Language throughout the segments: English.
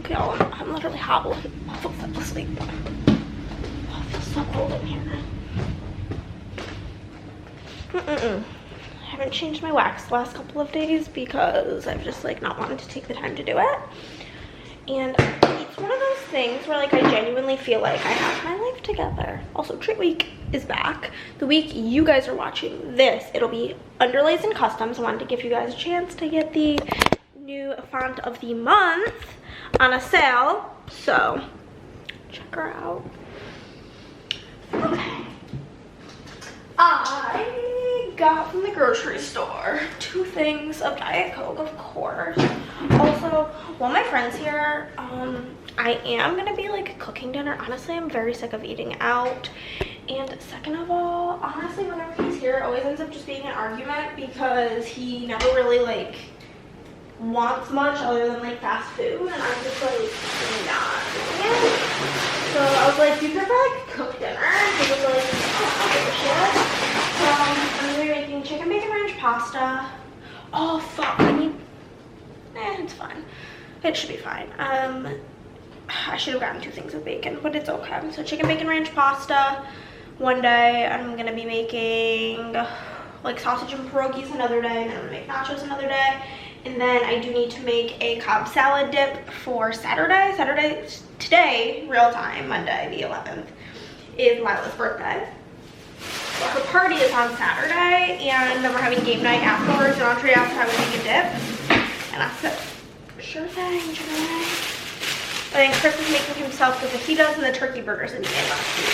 Y'all, I'm literally hobbling off of foot this week, but oh, it feels so cold in here. I haven't changed my wax the last couple of days because I've just like not wanted to take the time to do it. And it's one of those things where like I genuinely feel like I have my life together. Also, treat week is back. The week you guys are watching this, it'll be underlays and customs. I wanted to give you guys a chance to get the new font of the month on a sale, so check her out. Okay, I got from the grocery store 2 things of Diet Coke, of course. Also, while my friend's here, I am gonna be like cooking dinner. Honestly, I'm very sick of eating out, and second of all, honestly, whenever he's here, it always ends up just being an argument because he never really like wants much other than like fast food, and I'm just like not doing it. So I was like, do you prefer like cook dinner? And he was like, oh, I'll give a shit. So I'm gonna be making chicken bacon ranch pasta. Oh fuck, I need, it's fine. It should be fine. I should have gotten 2 things of bacon, but it's okay. So chicken bacon ranch pasta one day. I'm gonna be making like sausage and pierogies another day, and then I'm gonna make nachos another day. And then I do need to make a Cobb salad dip for Saturday. Today, real time, Monday the 11th, is Lila's birthday. So her party is on Saturday, and then we're having game night afterwards, and Andre asked how we make a dip. And I said, sure thing, July. I think Chris is making himself the fajitas and the turkey burgers that he made last week.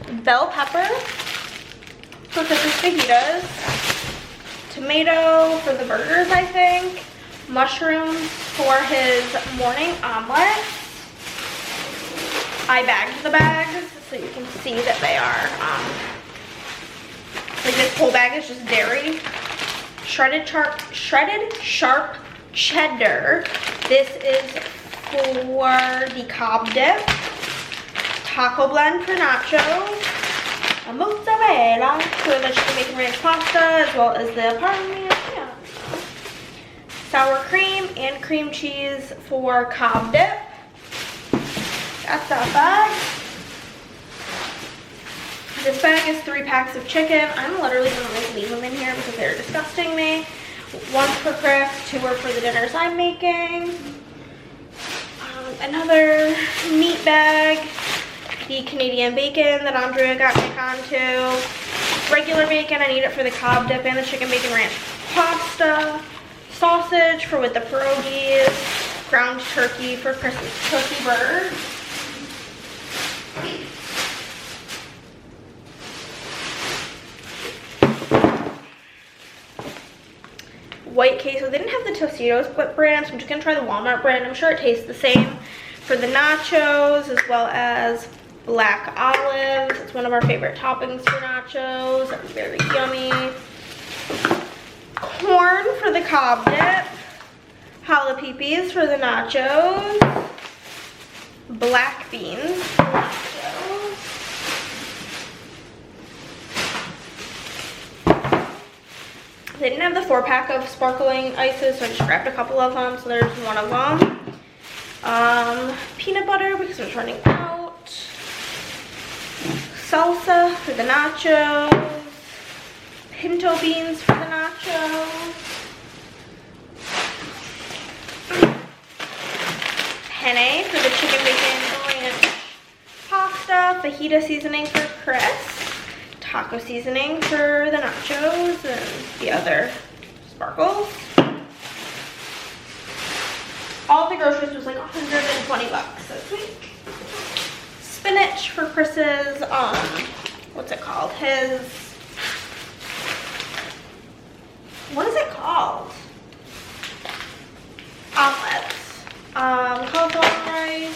So, bell pepper for Chris's fajitas. Tomato for the burgers, I think. Mushrooms for his morning omelet. I bagged the bags so you can see that they are, like this whole bag is just dairy. Shredded sharp cheddar. This is for the Cobb dip. Taco blend for nachos. A mozzarella for the chicken bacon ranch pasta, as well as the parmesan. Sour cream and cream cheese for Cobb dip. That's that bag. This bag is 3 packs of chicken. I'm literally gonna like leave them in here because they're disgusting me. 1 for Chris, 2 are for the dinners I'm making. Another meat bag. The Canadian bacon that Andrea got Nick onto. Regular bacon, I need it for the Cobb dip and the chicken bacon ranch pasta. Sausage for with the pierogies. Ground turkey for Chris's turkey bird. White queso. They didn't have the Tostitos brand, so I'm just gonna try the Walmart brand. I'm sure it tastes the same. For the nachos, as well as black olives. It's one of our favorite toppings for nachos. It's very yummy. Corn for the Cobb dip. Jalapenos for the nachos. Black beans for nachos. They didn't have the 4-pack of sparkling ices, so I just grabbed a couple of them. So there's one of them. Peanut butter because it's running out. Salsa for the nachos. Pinto beans for the nachos. Penne for the chicken bacon ranch pasta. Fajita seasoning for Chris. Taco seasoning for the nachos and the other sparkles. All the groceries was like 120 bucks this week. Spinach for Chris's, what's it called? His, what is it called? Omelets. Cauliflower rice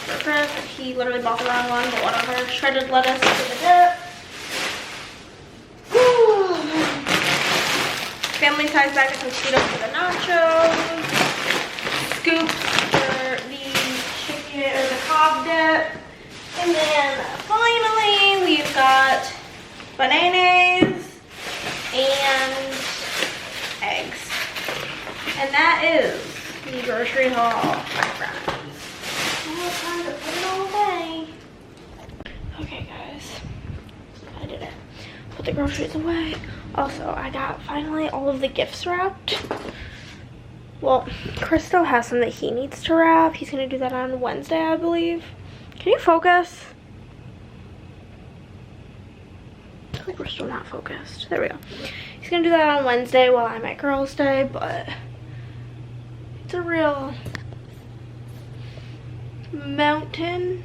for Chris. He literally bought the wrong one, but whatever. Shredded lettuce for the dip. Whew. Family size bag of Tostitos for the nachos. Scoops for the chicken or the Cobb dip. And then finally we've got bananas and eggs. And that is the grocery haul, my friends. Now it's time to put it all away. Okay, guys. I did it. Put the groceries away. Also, I got finally all of the gifts wrapped. Well, Chris still has some that he needs to wrap. He's going to do that on Wednesday, I believe. Can you focus? I feel like we're still not focused. There we go. He's going to do that on Wednesday while I'm at Girls' Day, but it's a real mountain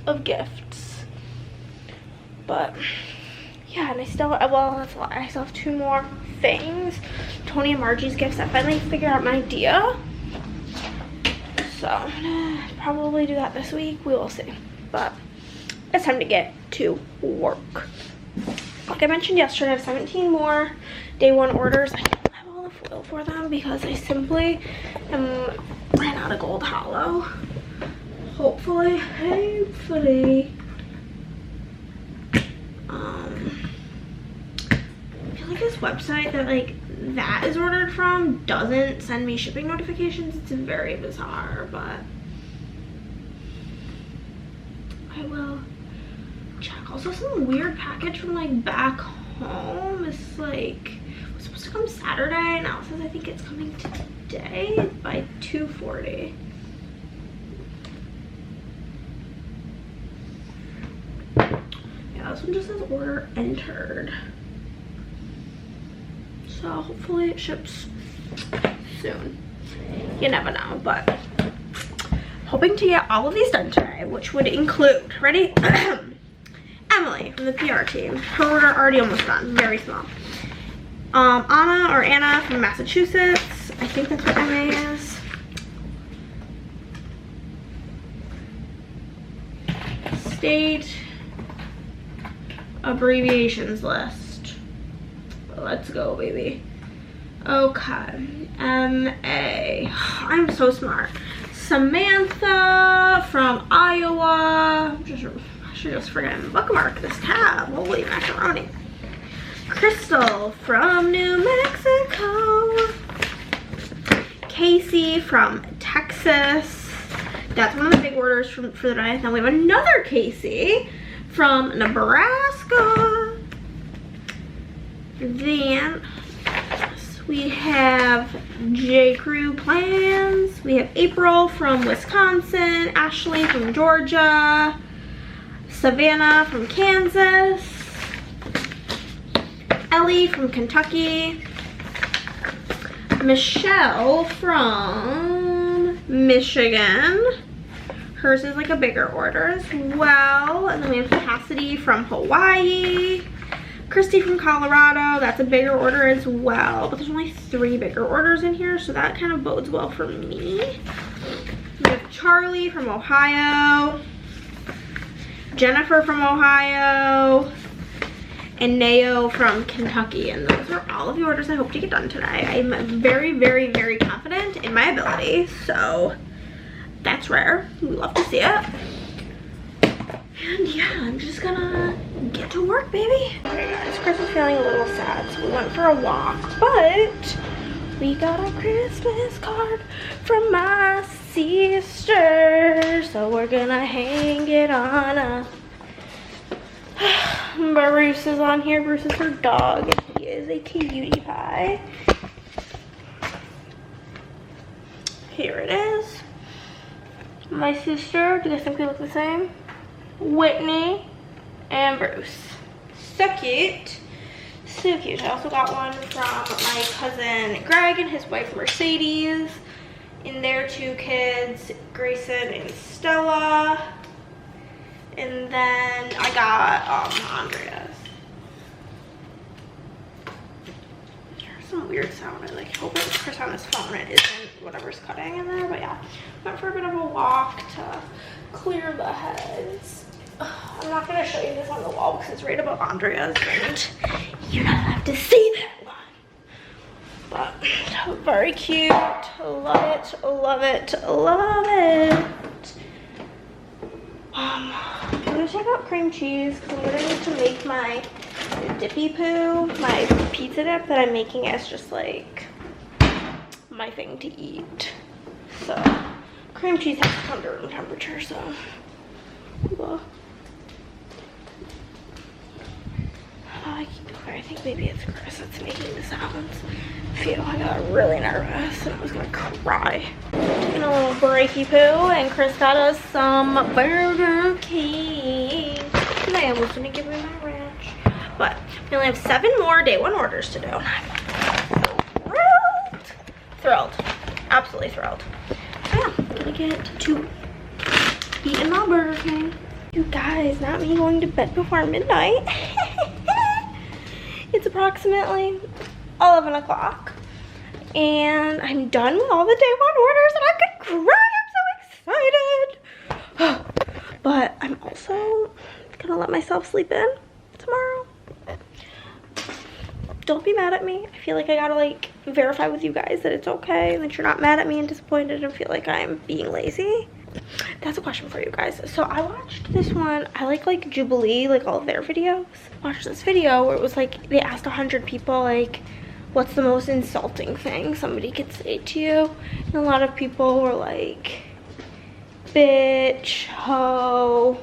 of gifts. But yeah, and I still, well, that's a lot. I still have 2 more things. Tony and Margie's gifts. I finally figured out my idea. So I'm gonna probably do that this week. We will see. But it's time to get to work. Like I mentioned yesterday, I have 17 more day 1 orders. I don't have all the foil for them because I simply ran out of gold hollow. Hopefully. I feel like this website that is ordered from doesn't send me shipping notifications. It's very bizarre, but I will check. Also, some weird package from back home. It's was supposed to come Saturday. Now it says I think it's coming today by 2:40. Yeah, this one just says order entered. So hopefully it ships soon. You never know, but hoping to get all of these done today, which would include, ready? Emily from the PR team. Her order already almost done, very small. Anna from Massachusetts. I think that's what MA is. State abbreviations list. Let's go, baby. Okay. MA. I'm so smart. Samantha from Iowa. I should just forget bookmark this tab. Holy macaroni. Crystal from New Mexico. Casey from Texas. That's one of the big orders for the day. Now we have another Casey from Nebraska. Then we have J. Crew Plans. We have April from Wisconsin. Ashley from Georgia. Savannah from Kansas. Ellie from Kentucky. Michelle from Michigan. Hers is a bigger order as well. And then we have Cassidy from Hawaii. Christy from Colorado, that's a bigger order as well, but there's only 3 bigger orders in here, so that kind of bodes well for me. We have Charlie from Ohio, Jennifer from Ohio, and Nao from Kentucky, and those are all of the orders I hope to get done today. I'm very, very, very confident in my ability, so that's rare. We love to see it. And yeah, I'm just gonna get to work, baby. Okay guys, Chris is feeling a little sad, so we went for a walk, but we got a Christmas card from my sister, so we're gonna hang it on a Bruce is on here. Bruce is her dog, and he is a cutie pie. Here it is. My sister, do they think they look the same? Whitney and Bruce. So cute. So cute. I also got one from my cousin Greg and his wife Mercedes. And their 2 kids, Grayson and Stella. And then I got Andrea's. There's some weird sound. I hope it's Chris on his phone. It isn't whatever's cutting in there. But yeah, went for a bit of a walk to clear the heads. I'm not going to show you this on the wall because it's right above Andrea's and you're not allowed to see that one. But very cute. Love it, love it, love it. I'm going to check out cream cheese because I'm going to need to make my dippy poo, my pizza dip that I'm making as just my thing to eat. So cream cheese has to come to room temperature, so well. Okay, I think maybe it's Chris that's making the sounds. Phew, I got really nervous and I was gonna cry. Taking a little breaky poo, and Chris got us some Burger King. And I almost didn't give me my ranch. But we only have 7 more day 1 orders to do. I'm thrilled. Absolutely thrilled. So yeah, I'm gonna get to eating my Burger King. You guys, not me going to bed before midnight. It's approximately 11 o'clock and I'm done with all the day 1 orders and I could cry. I'm so excited. But I'm also gonna let myself sleep in tomorrow. Don't be mad at me. I feel like I gotta like verify with you guys that it's okay and that you're not mad at me and disappointed and feel like I'm being lazy. That's a question for you guys. So I watched this one. I like Jubilee, like all of their videos. I watched this video where it was like they asked 100 people like what's the most insulting thing somebody could say to you, and a lot of people were like bitch, hoe,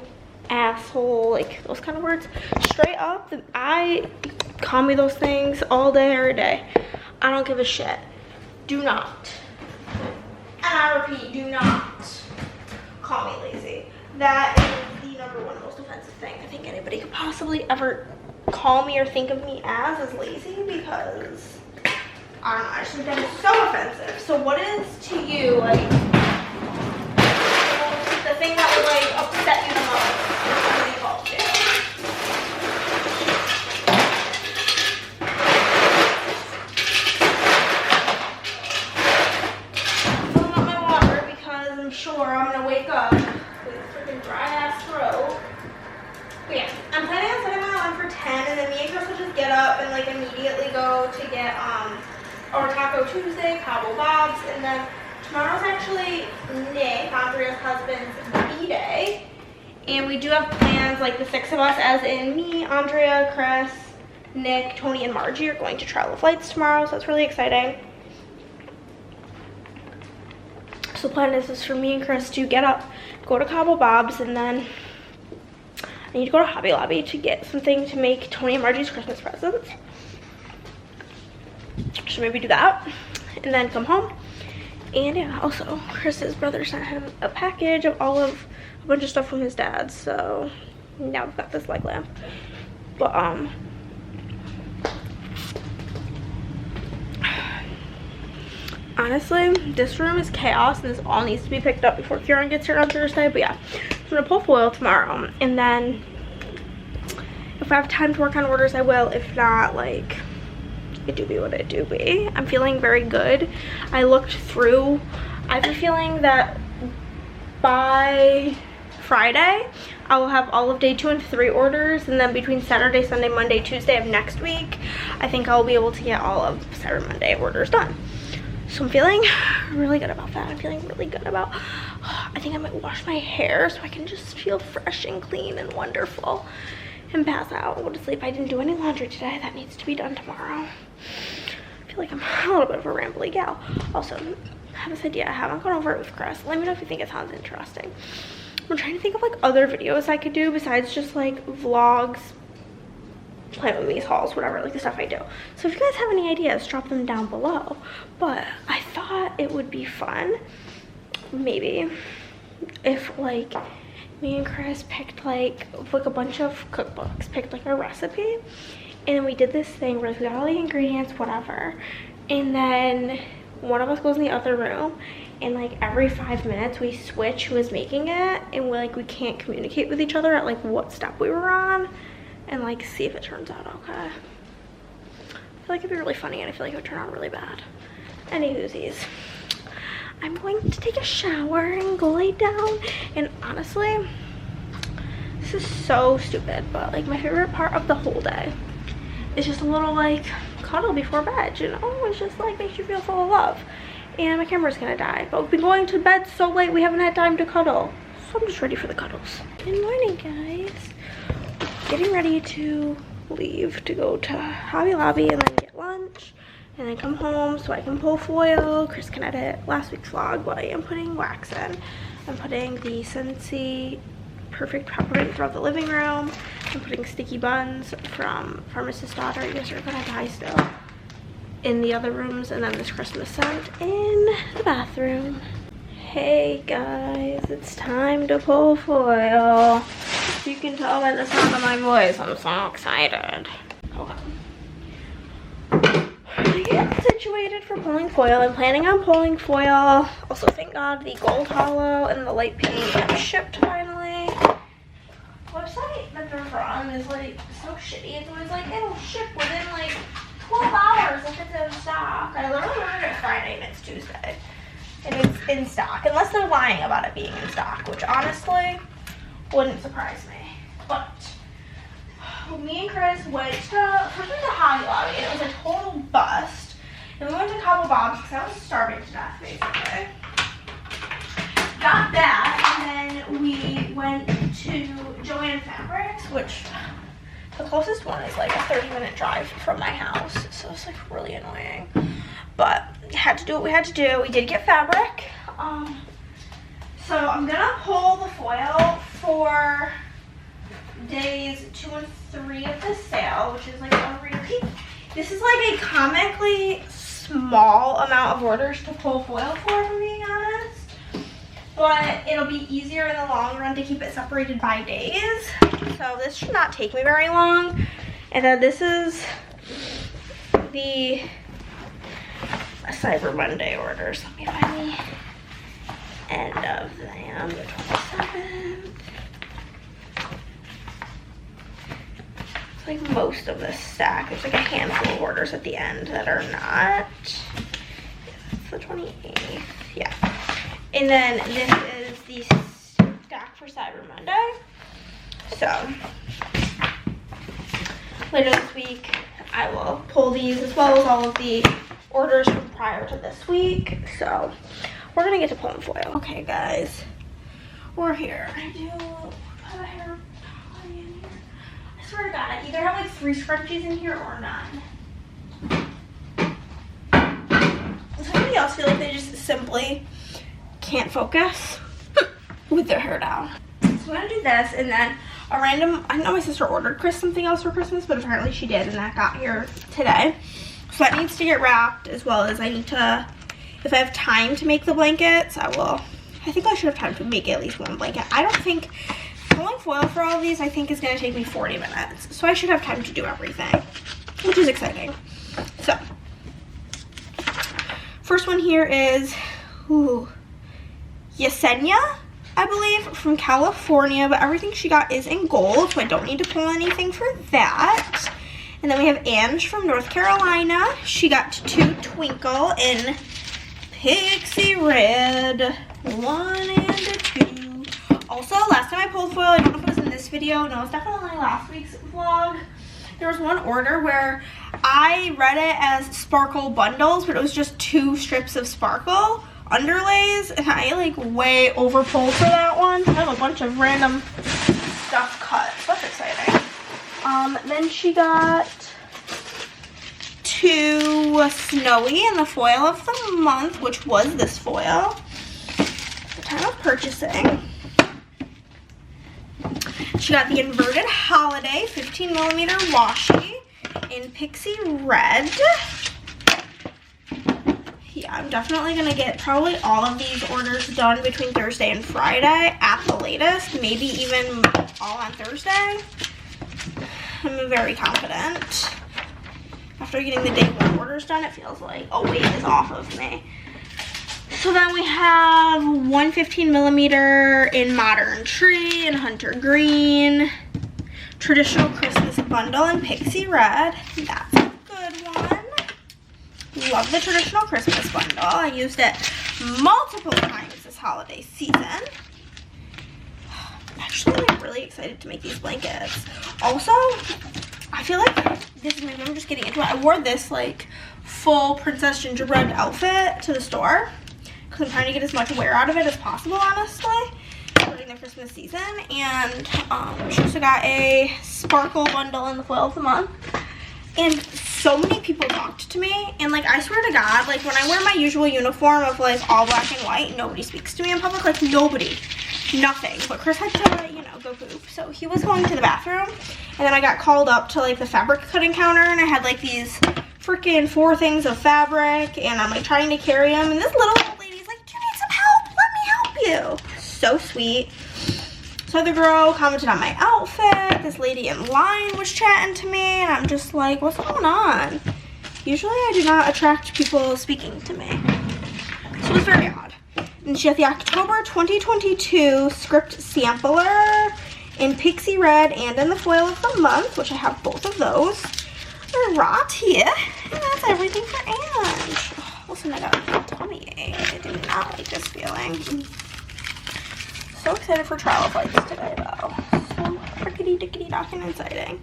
asshole, like those kind of words. Straight up, I call me those things all day every day. I don't give a shit. Do not, and I repeat, do not call me lazy. That is the #1 most offensive thing I think anybody could possibly ever call me or think of me as lazy, because I don't know, I just think that is so offensive. So what is to you like the thing that would like upset you the most when somebody calls you? Filling up my water because I'm sure I'm gonna wake up with a freaking dry ass throat. But yeah, I'm planning on setting my alarm for 10, and then me and Chris will just get up and like immediately go to get our Taco Tuesday, Cabo Bob's, and then tomorrow's actually Nick, Andrea's husband's B-Day, and we do have plans, like the 6 of us, as in me, Andrea, Chris, Nick, Tony, and Margie are going to trial the flights tomorrow, so that's really exciting. So the plan is for me and Chris to get up, go to Cabo Bob's, and then I need to go to Hobby Lobby to get something to make Tony and Margie's Christmas presents. So maybe do that and then come home. And yeah, also Chris's brother sent him a package of a bunch of stuff from his dad. So now we've got this leg lamp. But honestly, this room is chaos and this all needs to be picked up before Kieran gets here on Thursday. But yeah, I'm gonna pull foil tomorrow, and then if I have time to work on orders I will. If not, like, it do be what it do be. I'm feeling very good. I looked through. I have a feeling that by Friday I will have all of day 2 and 3 orders, and then between Saturday, Sunday, Monday, Tuesday of next week I think I'll be able to get all of Saturday, Monday orders done. So I'm feeling really good about that. I'm feeling really good about, I think I might wash my hair so I can just feel fresh and clean and wonderful and pass out and go to sleep. I didn't do any laundry today. That needs to be done tomorrow. I feel like I'm a little bit of a rambly gal. Also, I have this idea. I haven't gone over it with Chris. Let me know if you think it sounds interesting. I'm trying to think of like other videos I could do besides just like vlogs, Plan With Me's hauls, whatever, like the stuff I do. So if you guys have any ideas, drop them down below. But I thought it would be fun, maybe, if like me and Chris picked like a bunch of cookbooks, picked like a recipe, and then we did this thing where we got all the ingredients, whatever, and then one of us goes in the other room, and like every 5 minutes we switch who is making it, and we can't communicate with each other at like what step we were on, and like see if it turns out okay. I feel like it'd be really funny, and I feel like it would turn out really bad. Anywhoosies, I'm going to take a shower and go lay down. And honestly, this is so stupid, but like my favorite part of the whole day is just a little like cuddle before bed, you know? It's just like makes you feel full of love. And my camera's gonna die, but we've been going to bed so late we haven't had time to cuddle, so I'm just ready for the cuddles. Good morning, guys. Getting ready to leave to go to Hobby Lobby and then get lunch, and then come home so I can pull foil. Chris can edit last week's vlog, but I am putting wax in. I'm putting the Scentsy Perfect Peppermint throughout the living room. I'm putting sticky buns from Pharmacist's Daughter, you guys are gonna die still, in the other rooms, and then this Christmas scent in the bathroom. Hey guys, it's time to pull foil. You can tell by the sound of my voice, I'm so excited. Okay. Get situated for pulling foil. I'm planning on pulling foil. Also, thank God the gold hollow and the light pink have shipped finally. The website that they're on is like so shitty. It's always like it'll ship within like 12 hours if it's in stock. I literally ordered it Friday and it's Tuesday. And it's in stock. Unless they're lying about it being in stock, which honestly wouldn't surprise me. But me and Chris went to Hobby Lobby and it was a total bust. And we went to Cabo Bob's because I was starving to death basically. Got that, and then we went to Joann Fabrics, which the closest one is like a 30-minute drive from my house, so it's like really annoying. But had to do what we had to do. We did get fabric. So I'm gonna pull the foil for days 2 and 3 of the sale, which is like a repeat. This is like a comically small amount of orders to pull foil for, if I'm being honest. But it'll be easier in the long run to keep it separated by days. So this should not take me very long. And then this is the Cyber Monday orders. Let me find the end of them, the 27th. Like most of this stack. There's like a handful of orders at the end that are not. That's the 28th. Yeah. And then this is the stack for Cyber Monday. So later this week I will pull these as well as all of the orders from prior to this week. So we're gonna get to pulling foil. Okay guys, we're here. I do have a hair tie in here. I swear to God, I either have like 3 scrunchies in here or none. Does anybody else feel like they just simply can't focus with their hair down? So I'm gonna do this, and then a random, I know my sister ordered Chris something else for Christmas, but apparently she did, and that got here today. So that needs to get wrapped, as well as I need to, if I have time to make the blankets, I will. I think I should have time to make at least 1 blanket. I don't think pulling foil for all of these, I think is gonna take me 40 minutes. So I should have time to do everything, which is exciting. So, first one here is, Yesenia, I believe, from California, but everything she got is in gold, so I don't need to pull anything for that. And then we have Ange from North Carolina. She got 2 Twinkle in Pixie Red, 1 and a 2. Also, last time I pulled foil, I don't know if it was in this video, no, it's definitely last week's vlog. There was one order where I read it as sparkle bundles, but it was just 2 strips of sparkle underlays, and I like way over pulled for that one. I have a bunch of random stuff cut, so that's exciting. Then she got 2 Snowy in the foil of the month, which was this foil at the time of purchasing. She got the Inverted Holiday 15mm washi in Pixie Red. Yeah, I'm definitely going to get probably all of these orders done between Thursday and Friday at the latest, maybe even all on Thursday. I'm very confident. After getting the day 1 orders done, it feels like a weight is off of me. So then we have 1 15mm in Modern Tree and Hunter Green. Traditional Christmas bundle in Pixie Red. That's a good one. Love the traditional Christmas bundle. I used it multiple times this holiday season. Actually, I'm really excited to make these blankets. Also, I feel like this, maybe I'm just getting into it. I wore this like full Princess Gingerbread outfit to the store because I'm trying to get as much wear out of it as possible, honestly, during the Christmas season. And she also got a sparkle bundle in the foil of the month. And so many people talked to me, and like I swear to God, like when I wear my usual uniform of like all black and white, nobody speaks to me in public, like nobody, nothing. But Chris had to, you know, go poop, so he was going to the bathroom, and then I got called up to like the fabric cutting counter, and I had like these freaking 4 things of fabric, and I'm like trying to carry them, and this little old lady's like, "Do you need some help? Let me help you." So sweet. So the girl commented on my outfit. This lady in line was chatting to me, and I'm just like, what's going on? Usually I do not attract people speaking to me. So it was very odd. And she had the October 2022 script sampler in Pixie Red and in the foil of the month, which I have both of those. Right here. And that's everything for Ange. Oh, listen, I got a tummy ache. I do not like this feeling. So excited for travel flights today, though. So frickety dickety docking and exciting.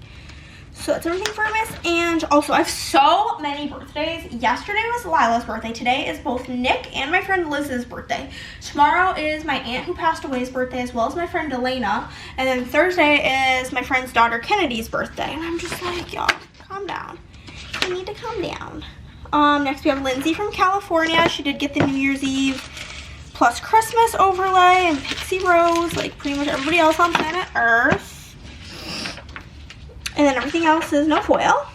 So that's everything for Miss Ange. Also, I have so many birthdays. Yesterday was Lila's birthday. Today is both Nick and my friend Liz's birthday. Tomorrow is my aunt who passed away's birthday, as well as my friend Elena. And then Thursday is my friend's daughter Kennedy's birthday. And I'm just like, y'all, calm down. You need to calm down. Next we have Lindsay from California. She did get the New Year's Eve plus Christmas overlay and Pixie Rose, like pretty much everybody else on planet Earth. And then everything else is no foil.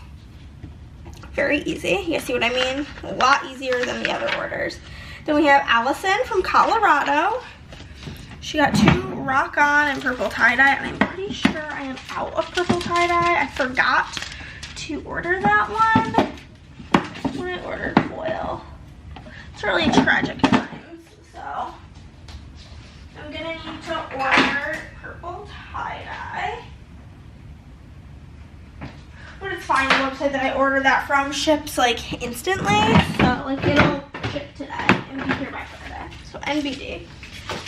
Very easy. You guys see what I mean? A lot easier than the other orders. Then we have Allison from Colorado. She got 2 rock on and purple tie-dye, and I'm pretty sure I am out of purple tie-dye. I forgot to order that one when I ordered foil. It's really tragic times. So I'm gonna need to order purple tie-dye. But it's fine, the website that I ordered that from ships like instantly. So like it'll ship today and be here by Friday. So NBD.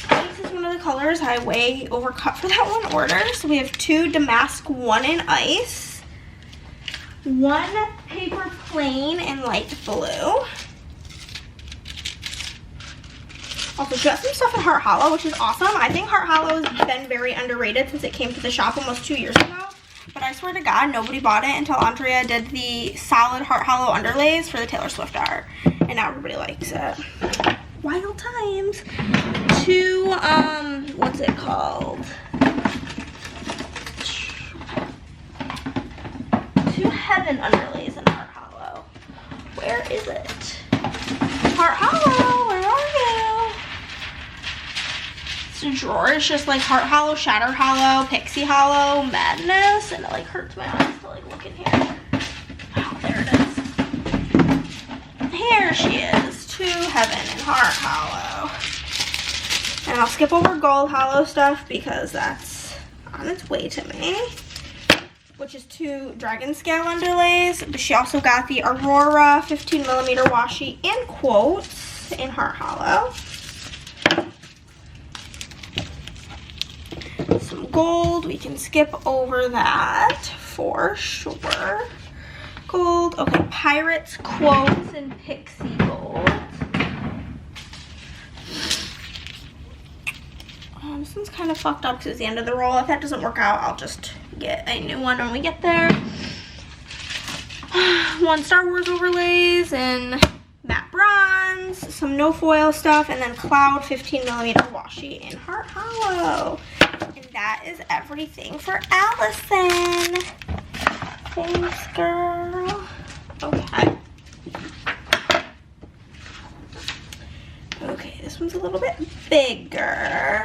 This is one of the colors I way overcut for that one order. So we have 2 damask 1 in ice, 1 paper plain in light blue. Also, she got some stuff in Heart Hollow, which is awesome. I think Heart Hollow has been very underrated since it came to the shop almost 2 years ago. But I swear to God, nobody bought it until Andrea did the solid Heart Hollow underlays for the Taylor Swift art. And now everybody likes it. Wild times. 2, what's it called? 2 Heaven underlays in Heart Hollow. Where is it? Heart Hollow, where are you? It's a drawer. It's just like Heart Hollow, Shatter Hollow, Pixie Hollow, Madness, and it like hurts my eyes to like look in here. Oh, there it is. Here she is. 2 Heaven and Heart Hollow. And I'll skip over Gold Hollow stuff because that's on its way to me, which is 2 Dragon Scale underlays. But she also got the Aurora 15mm washi and quotes in Heart Hollow. Some gold, we can skip over that for sure. Gold, okay, Pirates quotes and Pixie gold. This one's kind of fucked up because it's the end of the roll. If that doesn't work out, I'll just get a new one when we get there. 1 Star Wars overlays and matte bronze, some no foil stuff, and then Cloud 15mm washi in Heart Hollow. And that is everything for Allison. Thanks, girl. Okay. Okay, this one's a little bit bigger.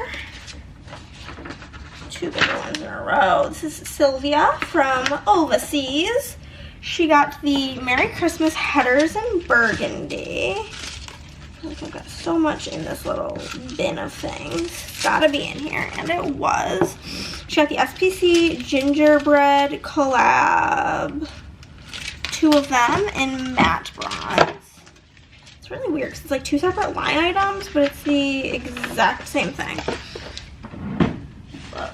2 bigger ones in a row. This is Sylvia from Overseas. She got the Merry Christmas headers in burgundy. I've got so much in this little bin of things. It's gotta be in here, and it was. She got the SPC gingerbread collab. 2 of them in matte bronze. It's really weird because it's like 2 separate line items, but it's the exact same thing. But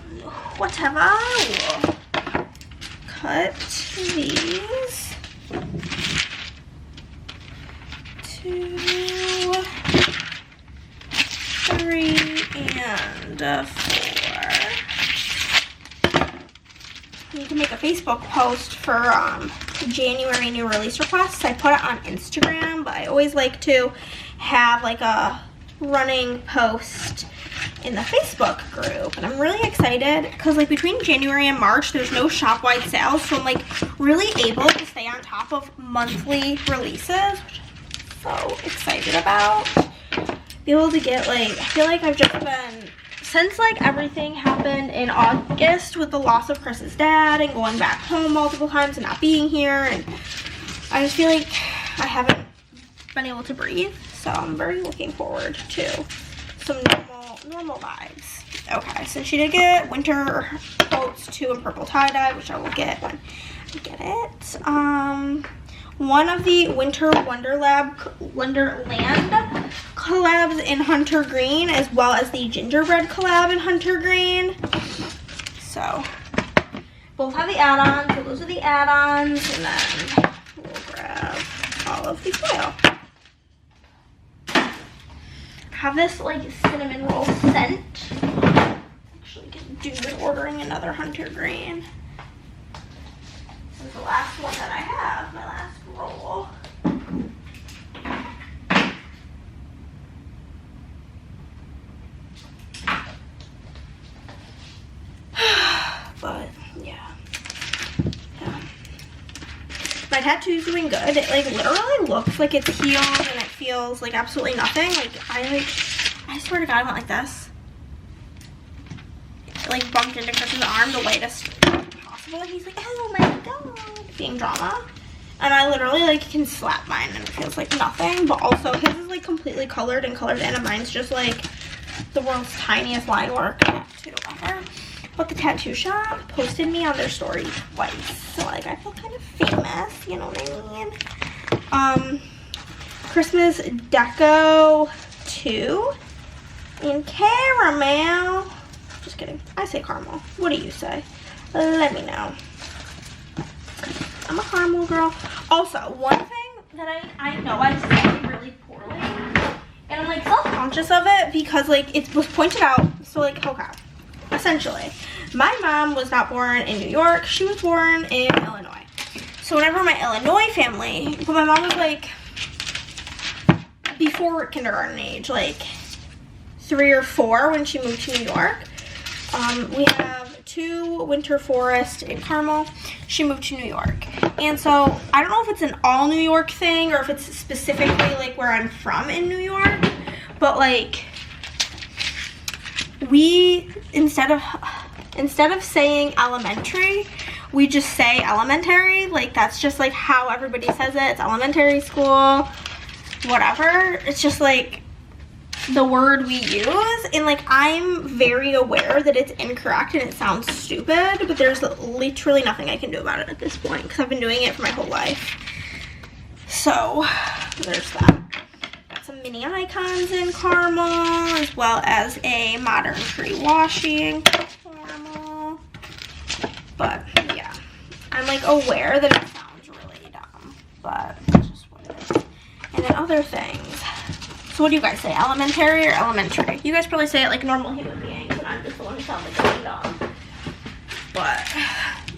whatever. We'll cut these. 2, 3, and 4. I need to make a Facebook post for January new release requests. I put it on Instagram, but I always like to have like a running post in the Facebook group, and I'm really excited because like between January and March there's no shop-wide sales, so I'm like really able to stay on top of monthly releases, which I'm so excited about. Be able to get like, I feel like I've just been, since like everything happened in August with the loss of Chris's dad and going back home multiple times and not being here, and I just feel like I haven't been able to breathe, so I'm very looking forward to some normal vibes. Okay, so she did get winter coats too in purple tie-dye, which I will get when I get it. One of the Winter Wonderland collabs in Hunter Green, as well as the gingerbread collab in Hunter Green. So both have the add-ons, so those are the add-ons, and then we'll grab all of the foil. Have this like cinnamon roll scent. Actually can do with ordering another Hunter Green. This is the last one that I have, my last roll. But yeah. My tattoo's doing good. It like literally looks like it's healed and it feels like absolutely nothing. Like I swear to God, I went like this. It like bumped into Chris's arm the lightest possible. And he's like, oh my God, being drama. And I literally like can slap mine and it feels like nothing. But also his is like completely colored and and mine's just like the world's tiniest line work tattoo ever. But the tattoo shop posted me on their story twice. So like I feel kind of famous, you know what I mean? Christmas Deco 2 in caramel. Just kidding. I say caramel. What do you say? Let me know. I'm a caramel girl. Also, one thing that I know I say really poorly, and I'm like self-conscious of it because like it was pointed out. So like, okay. Essentially, my mom was not born in New York. She was born in Illinois. So whenever my Illinois family, but my mom was like before kindergarten age, like 3 or 4 when she moved to New York. We have 2 Winter Forest in Carmel. She moved to New York. And so I don't know if it's an all New York thing or if it's specifically like where I'm from in New York, but like we instead of saying elementary, we just say elementary. Like that's just like how everybody says it. It's elementary school, whatever. It's just like the word we use, and like I'm very aware that it's incorrect and it sounds stupid, but there's literally nothing I can do about it at this point because I've been doing it for my whole life. So there's that. Some mini icons in caramel, as well as a modern tree washi in caramel. But yeah, I'm like aware that it sounds really dumb, but it's just what it is. And then other things. So what do you guys say, elementary or elementary? You guys probably say it like normal human beings, and I'm just the one who sounds like really dumb. But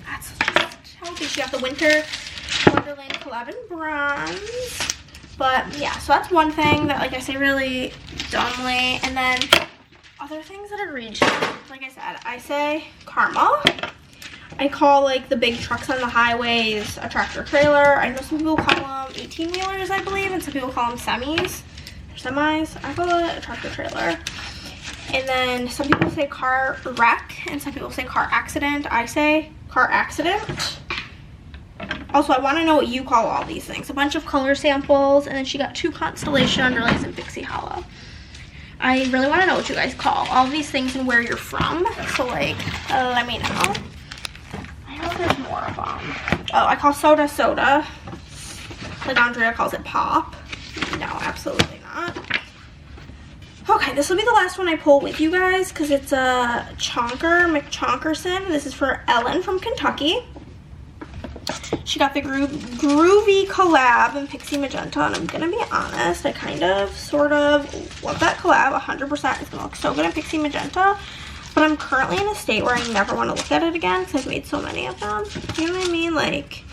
that's just how she got the Winter Wonderland collab in bronze. But yeah, so that's one thing that like I say really dumbly. And then other things that are regional. Like I said, I say caramel. I call like the big trucks on the highways a tractor trailer. I know some people call them 18-wheelers, I believe, and some people call them semis. I call it a tractor trailer. And then some people say car wreck and some people say car accident. I say car accident. Also, I want to know what you call all these things. A bunch of color samples, and then she got 2 constellation underlays in Pixie Hollow. I really want to know what you guys call all these things and where you're from. So, like, let me know. I know there's more of them. Oh, I call soda soda. Like Andrea calls it pop. No, absolutely not. Okay, this will be the last one I pull with you guys because it's a Chonker McChonkerson. This is for Ellen from Kentucky. She got the groovy collab in Pixie Magenta, and I'm gonna be honest, I kind of, sort of love that collab 100%. It's gonna look so good in Pixie Magenta, But I'm currently in a state where I never want to look at it again because I've made so many of them. You know what I mean? Like,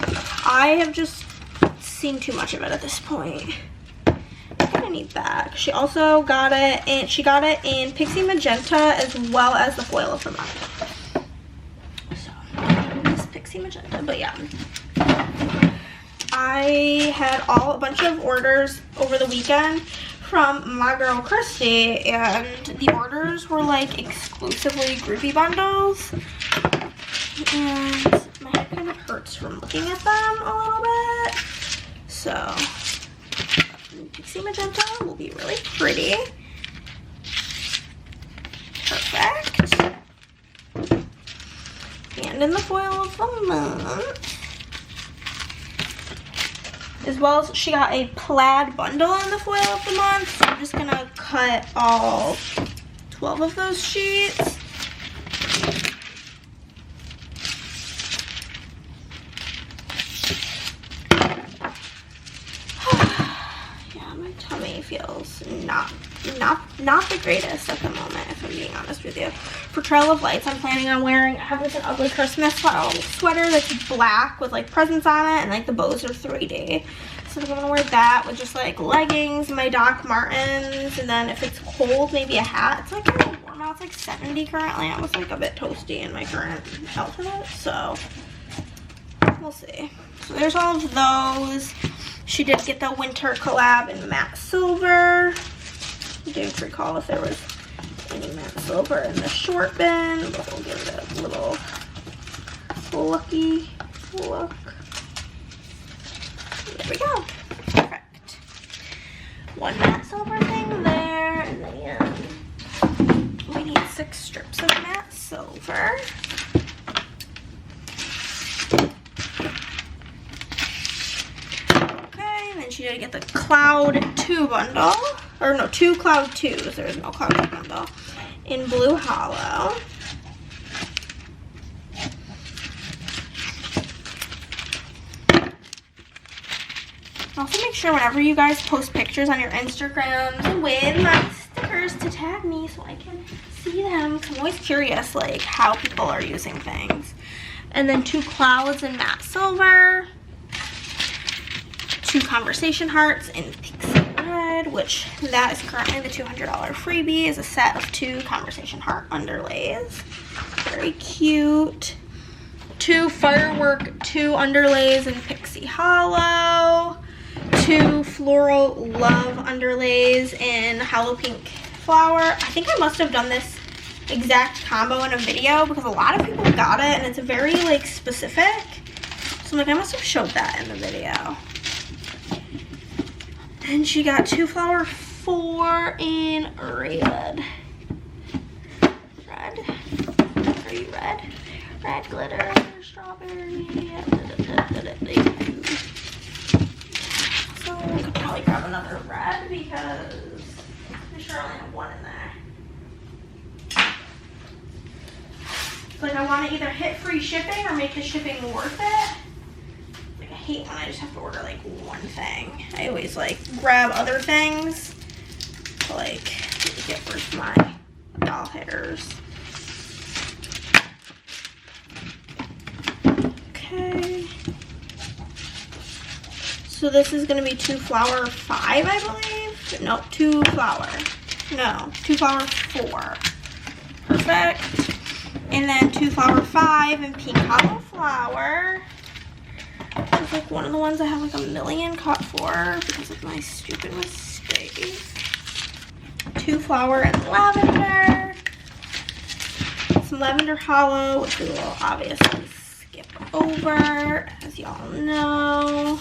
I have just seen too much of it at this point. I'm gonna need that. She also got it, and she got it in Pixie Magenta as well as the foil of the month. So, this Pixie Magenta, but yeah. I had a bunch of orders over the weekend from my girl Christy, and the orders were like exclusively groupie bundles, and my head kind of hurts from looking at them a little bit. So Pixie Magenta will be really pretty. Perfect. And in the foil of the month, as well as she got a plaid bundle in the foil of the month. So I'm just gonna cut all 12 of those sheets. Yeah, my tummy feels not the greatest at the moment, if I'm being honest with you. For Trail of Lights, I'm planning on wearing, I have like an ugly Christmas sweater that's black with like presents on it, and like the bows are 3D. So I'm gonna wear that with just like leggings, my Doc Martens, and then if it's cold, maybe a hat. It's like kind of warm out. It's like 70 currently. I was like a bit toasty in my current outfit, so we'll see. So there's all of those. She did get the winter collab in matte silver. I didn't recall if there was any matte silver in the short bin, but we'll give it a little looky look. There we go. Perfect. One matte silver thing there, and then we need 6 strips of matte silver. Okay, and then she did get the Cloud 2 bundle. Or no, 2 Cloud 2s. There is no Cloud 2 bundle. In Blue Hollow. Also make sure whenever you guys post pictures on your Instagrams with my stickers to tag me so I can see them. I'm always curious like how people are using things. And then 2 clouds in matte silver. 2 conversation hearts in pixie red, which that is currently the $200 freebie, is a set of 2 conversation heart underlays. Very cute. 2 firework 2 underlays in Pixie Hollow. 2 floral love underlays in Hollow Pink Flower. I think I must have done this exact combo in a video because a lot of people got it and it's very like specific. So I'm like, I must have showed that in the video. And she got 2 flower 4 in red. Red? Are you red? Red glitter, strawberry. So I could probably grab another red because I'm sure I only have 1 in there. Like I want to either hit free shipping or make the shipping worth it. Like I hate when I just have to order like 1 thing. I always like grab other things to like get first my doll hitters. Okay. So this is going to be 2 flower 5, I believe. No, 2 flower. No, 2 flower 4. Perfect. And then 2 flower 5 in pink hollow flower. It's like one of the ones I have like a million cut for because of my stupid mistake. 2 flower in lavender. Some lavender hollow, which we will obviously skip over, as y'all know.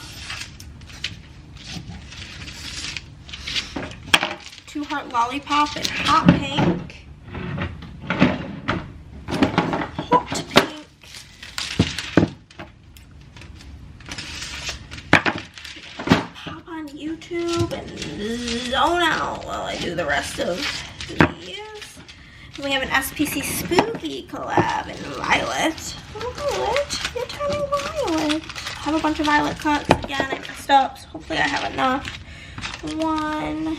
2 heart lollipop in hot pink. Hot pink. Pop on YouTube and zone out while I do the rest of these. And we have an SPC Spooky collab in violet. Oh, violet, you're turning violet. I have a bunch of violet cuts. Again, I messed up, so hopefully I have enough. 1,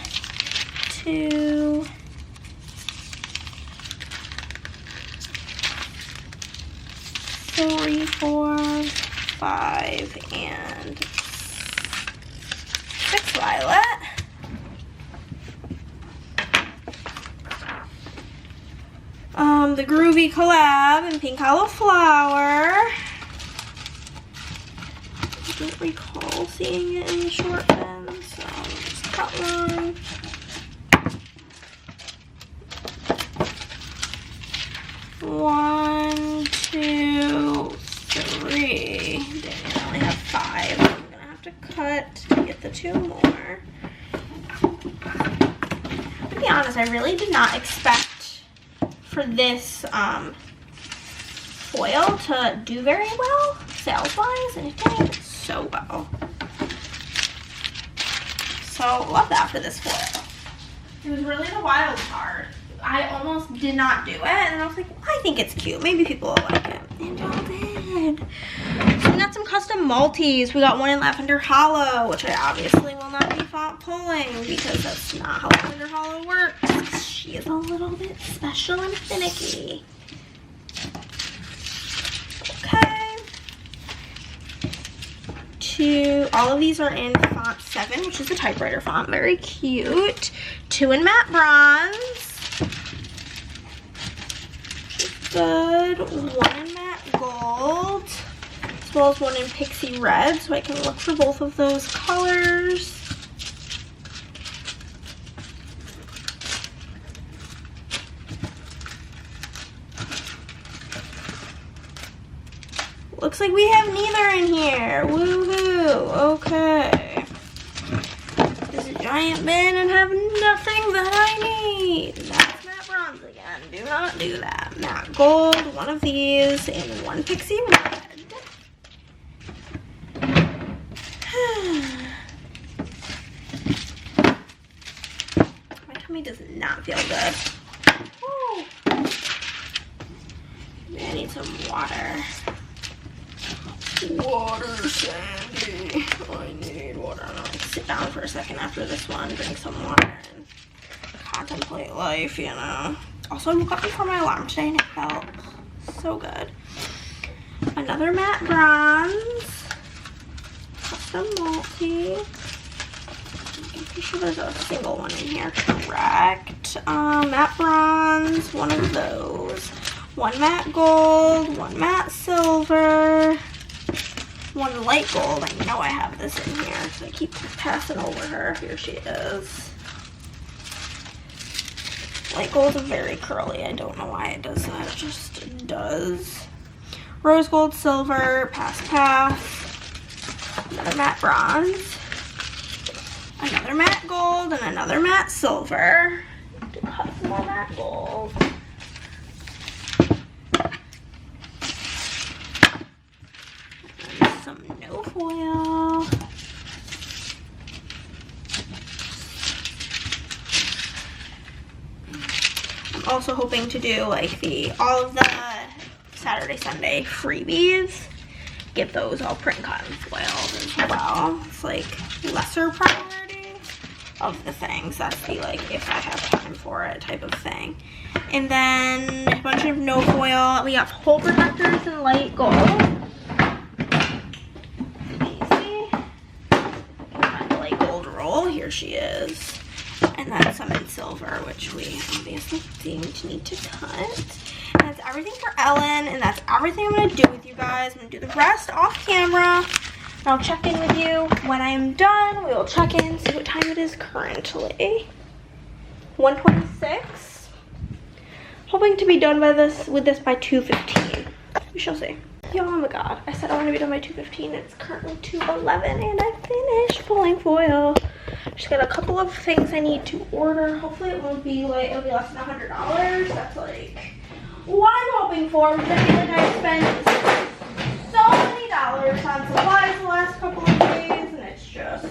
2, 4, 5, and 6 violet. The Groovy collab in pink hollow flower. I don't recall seeing it in the short bin, so I'll just cut one. One, 2, 3. Dang, I only have 5. I'm gonna have to cut to get the 2 more. To be honest, I really did not expect for this foil to do very well sales-wise, and it did so well. So love that for this foil. It was really the wild card. I almost did not do it, and I was like, well, I think it's cute. Maybe people will like it. And y'all did. So we got some custom multis. We got one in Lavender Hollow, which I obviously will not be font pulling because that's not how Lavender Hollow works. She is a little bit special and finicky. Okay. All of these are in font 7, which is a typewriter font. Very cute. 2 in matte bronze. Good. 1 in matte gold, as well as 1 in pixie red, so I can look for both of those colors. Looks like we have neither in here. Woohoo. Okay. This is a giant bin and have nothing that I need. That's matte bronze again. Do not do that. Matte gold, 1 of these, and 1 pixie red. My tummy does not feel good. Woo. Maybe I need some water. Water, Sandy. I need water. I'm gonna sit down for a second after this one, drink some water, and contemplate life, you know. Also, I woke up before my alarm today and it felt so good. Another matte bronze. Custom multi. I'm pretty sure there's a single one in here. Correct. Matte bronze. 1 of those. 1 matte gold. 1 matte silver. 1 light gold. I know I have this in here, so I keep passing over her. Here she is. Light gold is very curly. I don't know why it does that. It just does. Rose gold, silver, pass. Another matte bronze. Another matte gold, and another matte silver. To cut some more matte gold. And some no foil. I'm also hoping to do like all of the Saturday, Sunday freebies. Get those all print cotton foiled as well. It's like lesser priority of the things. That's the like if I have time for it type of thing. And then a bunch of no foil. We got hole protectors in light gold. Easy. My light gold roll. Here she is. And then some in silver, which we obviously seem to need to cut. And that's everything for Ellen, and that's everything I'm going to do with you guys. I'm going to do the rest off camera, and I'll check in with you when I am done. We will check in, see what time it is currently. 1:26. Hoping to be done with this by 2:15. We shall see. Oh my god, I said I want to be done by 2:15. It's currently 2:11, and I finished pulling foil. Just got a couple of things I need to order. Hopefully it won't be like, it'll be less than $100. That's like what I'm hoping for, because I feel like I spent so many dollars on supplies the last couple of days, and it's just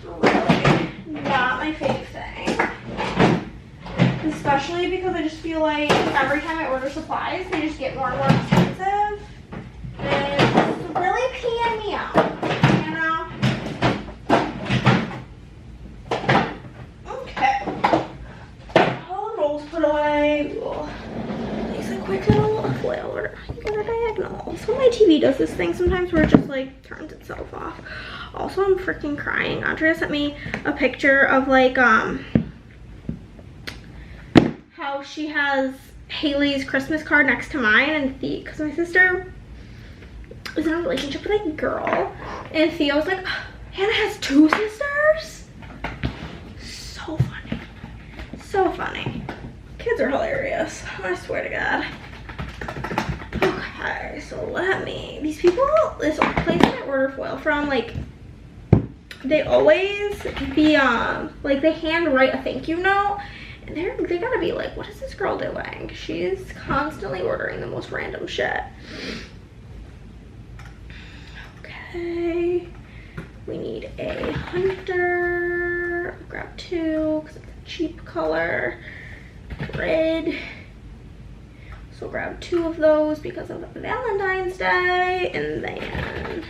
really not my fave thing. Especially because I just feel like every time I order supplies, they just get more and more expensive. And it's really peeing me out, you know? Okay. All the rolls put away. Ooh. These like I did a foil order. You got a diagonal. So my TV does this thing sometimes where it just like turns itself off. Also, I'm freaking crying. Andrea sent me a picture of like how she has Haley's Christmas card next to mine, and because my sister is in a relationship with a girl, and Theo's like, Hannah has 2 sisters? So funny. So funny. Kids are hilarious. I swear to God. Okay, so these people, this place that I order foil from, like, they always be, like, they hand write a thank you note, and they gotta be like, what is this girl doing? She's constantly ordering the most random shit. Okay, we need a hunter. Grab 2 because it's a cheap color. Red. So grab 2 of those because of Valentine's Day, and then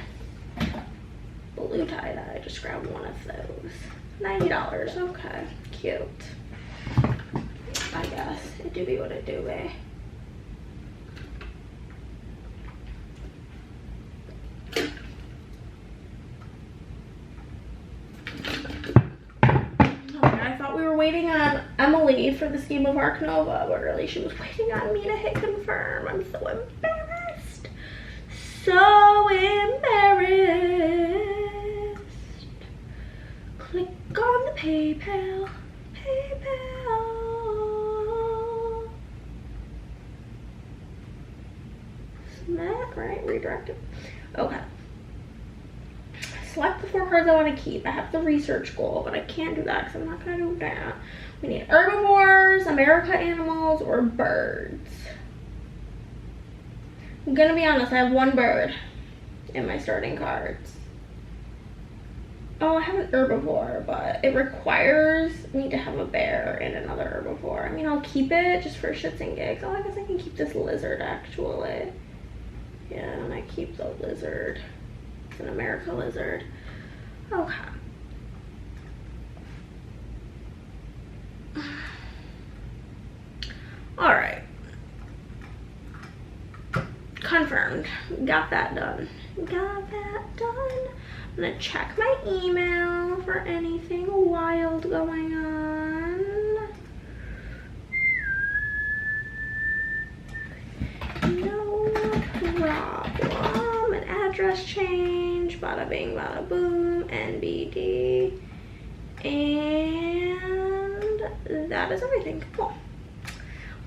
blue tie-dye. Just grab 1 of those. $90. Okay, cute. I guess it do be what it do be. Waiting on Emily for this game of Arc Nova, but really she was waiting on me to hit confirm. I'm so embarrassed. So embarrassed. Click on the PayPal. PayPal. Isn't that right? Redirected. Okay. Select the 4 cards I want to keep. I have the research goal, but I can't do that because I'm not going to do that. We need herbivores, America animals, or birds. I'm going to be honest, I have 1 bird in my starting cards. Oh, I have an herbivore, but it requires me to have a bear and another herbivore. I mean, I'll keep it just for shits and gigs. Oh, I guess I can keep this lizard, actually. Yeah, and I keep the lizard. An America lizard. Okay. All right. Confirmed. Got that done. Got that done. I'm gonna check my email for anything wild going on. No problem. An address change. Bada bing, bada boom. NBD. And that is everything. Cool.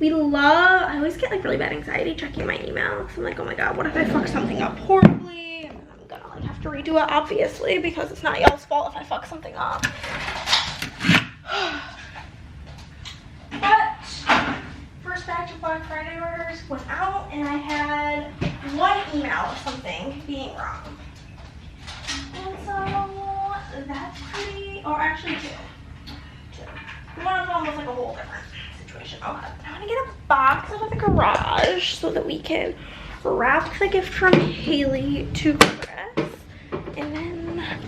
I always get like really bad anxiety checking my email because I'm like, oh my god, what if I fuck something up horribly? And then I'm gonna like have to redo it, obviously, because it's not y'all's fault if I fuck something up. But first batch of Black Friday orders went out, and I had 1 email of something being wrong. And so that's pretty, or actually 2. One of them was like a whole different situation. Okay, I want to get a box out of the garage so that we can wrap the gift from Haley to Chris. And then I'm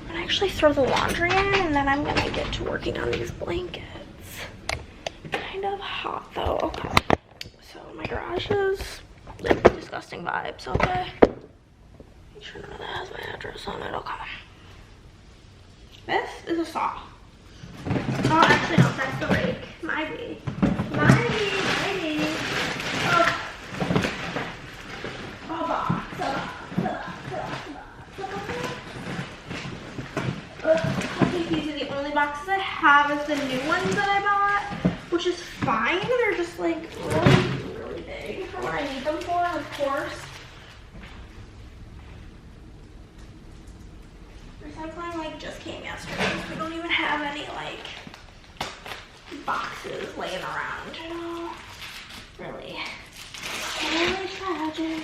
gonna actually throw the laundry in, and then I'm gonna get to working on these blankets. Kind of hot though. Okay, so my garage is like disgusting vibes. Okay, make sure none of that has my address on it. Okay, this is a saw. Oh, actually no, that's the rake. My bee. Oh, box. I think these are the only boxes I have is the new ones that I bought, which is fine. They're just like really big for what I need them for, of course. Recycling like just came yesterday. We don't even have any like boxes laying around, you know? Really tragic.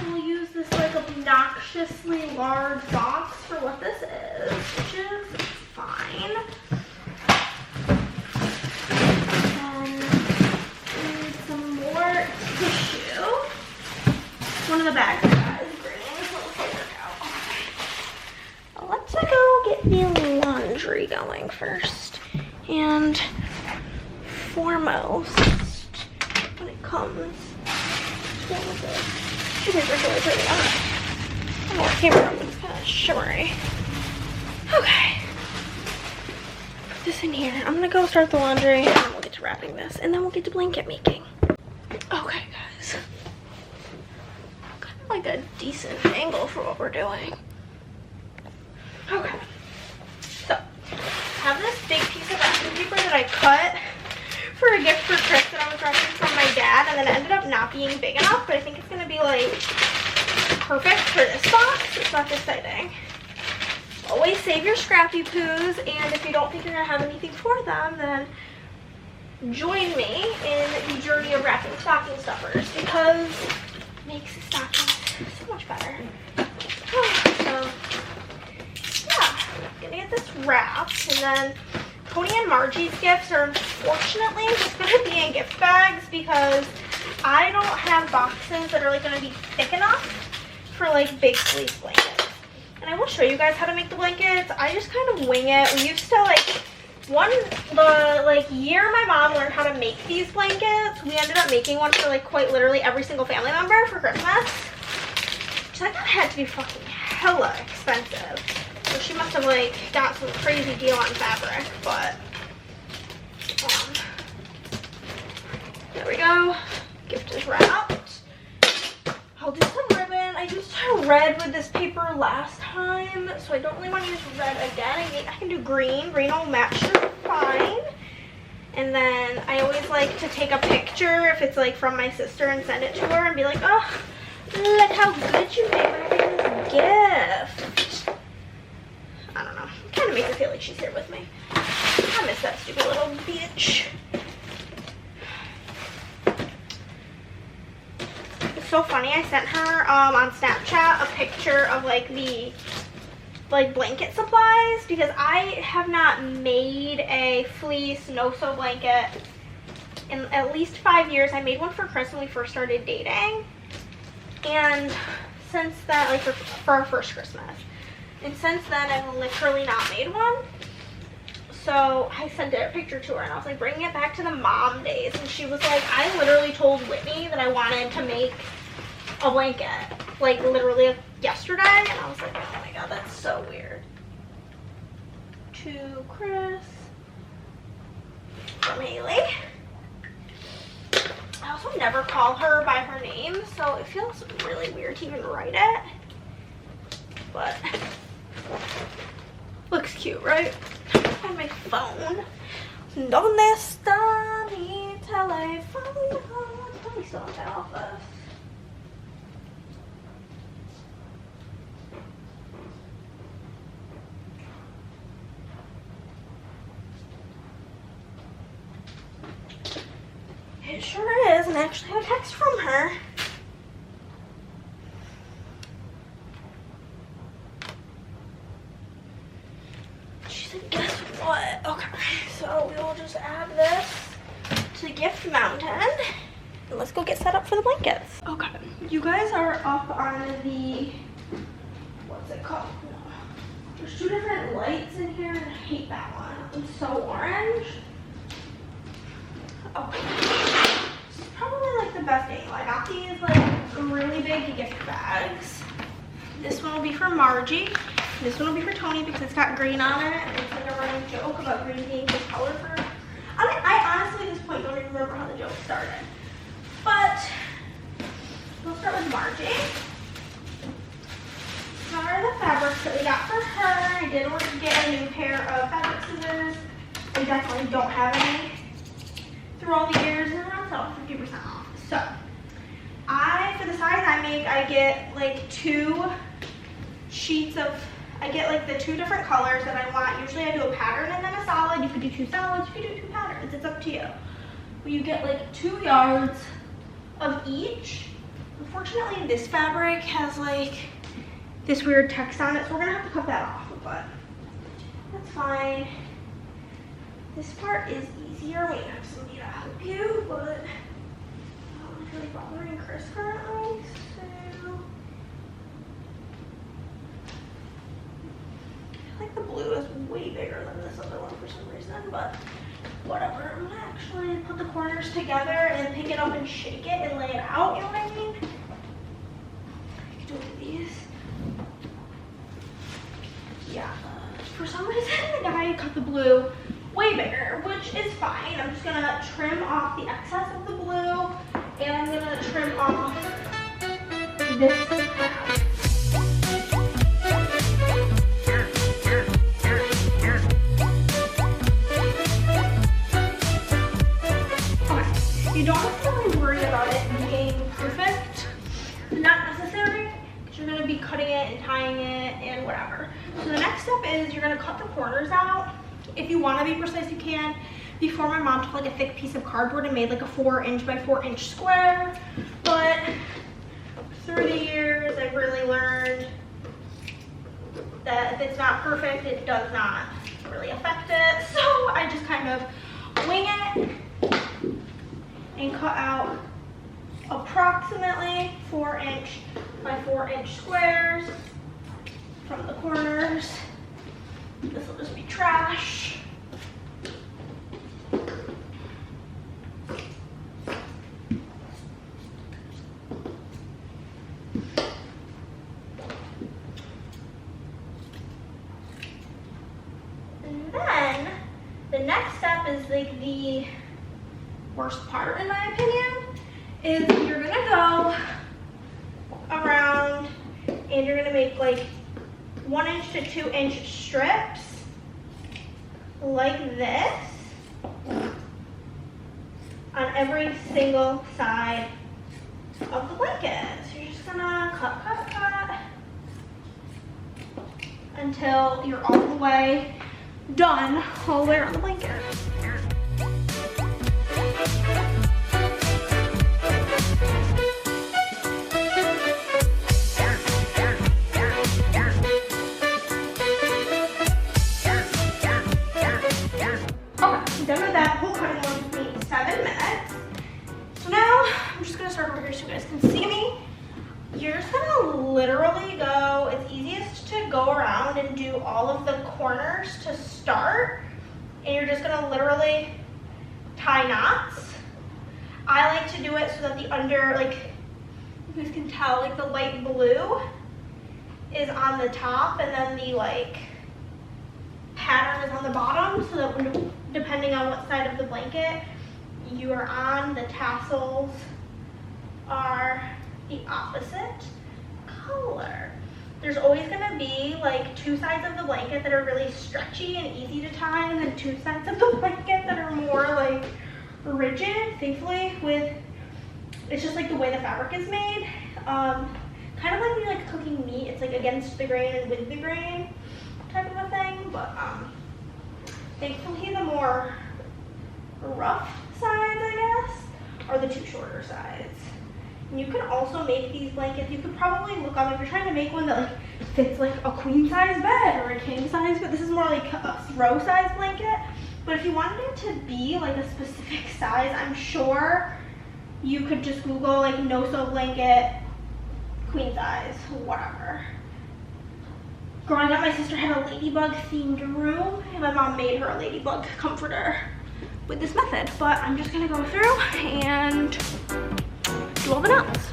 We'll use this like obnoxiously large box for what this is, which is fine. And we need some more tissue. One of the bags I got is green, so let's work out. Let's go get the laundry going first. And foremost, when it comes. What was it? Tissue paper's really pretty. I don't know what came from, but it's kind of shimmery. Okay. Put this in here. I'm gonna go start the laundry, and then we'll get to wrapping this, and then we'll get to blanket making. Okay, guys. Kind of like a decent angle for what we're doing. Okay. So, I have this big piece of wrapping paper that I cut for a gift for Chris that I was wrapping from my dad, and then it ended up not being big enough, but I think it's gonna be like perfect for this box. It's not exciting. Always save your scrappy poos, and if you don't think you're gonna have anything for them, then join me in the journey of wrapping stocking stuffers, because it makes the stockings so much better. So, yeah, I'm gonna get this wrapped, and then Tony and Margie's gifts are unfortunately just gonna be in gift bags because I don't have boxes that are like gonna be thick enough for like big fleece blankets. And I will show you guys how to make the blankets. I just kind of wing it. We used to the year my mom learned how to make these blankets, we ended up making one for like quite literally every single family member for Christmas. Which I thought had to be fucking hella expensive. So she must have like got some crazy deal on fabric, but there we go. Gift is wrapped. I'll do some ribbon. I used red with this paper last time, so I don't really want to use red again. I can do green. Green will match just fine. And then I always like to take a picture if it's like from my sister and send it to her and be like, oh, look how good you made my gift. I don't know. It kind of makes her feel like she's here with me. I miss that stupid little bitch. It's so funny. I sent her on Snapchat a picture of like the blanket supplies because I have not made a fleece no-sew blanket in at least 5 years. I made one for Chris when we first started dating, and since then, like for our first Christmas. And since then, I've literally not made one. So I sent a picture to her and I was like, bringing it back to the mom days. And she was like, I literally told Whitney that I wanted to make a blanket, like literally yesterday. And I was like, oh my God, that's so weird. To Chris from Haley. I also never call her by her name, so it feels really weird to even write it. But looks cute, right? On my phone. ¿Dónde está mi teléfono? Probably still in my office. It sure is, and I actually have a text from her. Guess what? Okay, so we will just add this to the gift mountain. And let's go get set up for the blankets. Okay, you guys are up on the, what's it called? No. There's two different lights in here and I hate that one. It's so orange. Okay. This is probably like the best angle. I got these like really big gift bags. This one will be for Margie. This one will be for Tony because it's got green on it, and it's like a running joke about green being his color for... I honestly at this point don't even remember how the joke started. But we'll start with Margie. These are the fabrics that we got for her. I did want to get a new pair of fabric scissors. I definitely don't have any through all the years, and they're on sale 50% off. So for the size I make, I get like 2 sheets of... I get like the 2 different colors that I want. Usually I do a pattern and then a solid. You could do 2 solids, you could do 2 patterns. It's up to you. But you get like 2 yards of each. Unfortunately, this fabric has like this weird text on it, so we're gonna have to cut that off, but that's fine. This part is easier when you have somebody to help you, but I don't really bothering Chris currently, so. I think the blue is way bigger than this other one for some reason, but whatever. I'm gonna actually actually put the corners together and pick it up and shake it and lay it out, you know what I mean? I could do these. Yeah, for some reason the guy cut the blue way bigger, which is fine. I'm just gonna trim off the excess of the blue, and I'm gonna trim off this half. Okay, you don't have to really worry about it being perfect. Not necessary, because you're gonna be cutting it and tying it and whatever. So the next step is you're gonna cut the corners out. If you want to be precise, you can. Before, my mom took like a thick piece of cardboard and made like a 4" by 4" square. But through the years, I've really learned that if it's not perfect, it does not really affect it. So I just kind of wing it and cut out approximately 4" by 4" squares from the corners. This will just be trash. And then the next step is like the worst part, in my opinion, is you're gonna go around and you're gonna make like 1" to 2" strips like this on every single side of the blanket. So you're just gonna cut until you're all the way done all the way around the blanket. Done with that, whole cutting one took me 7 minutes. So now I'm just gonna start over here so you guys can see me. You're just gonna literally go, it's easiest to go around and do all of the corners to start. And you're just gonna literally tie knots. I like to do it so that the under, like, you guys can tell, like the light blue is on the top and then the like pattern is on the bottom, so that when, depending on what side of the blanket you are on, the tassels are the opposite color. There's always gonna be like 2 sides of the blanket that are really stretchy and easy to tie, and then 2 sides of the blanket that are more like rigid. Thankfully, with, it's just like the way the fabric is made. Kind of like when you're like cooking meat, it's like against the grain and with the grain type of a thing, but thankfully the more rough sides, I guess, are the 2 shorter sides. And you can also make these blankets, you could probably look up, if you're trying to make one that like fits like a queen size bed or a king size bed, this is more like a throw size blanket, but if you wanted it to be like a specific size, I'm sure you could just Google like no-sew blanket, queen size, whatever. Growing up, my sister had a ladybug themed room, and my mom made her a ladybug comforter with this method. But I'm just gonna go through and do all the knots.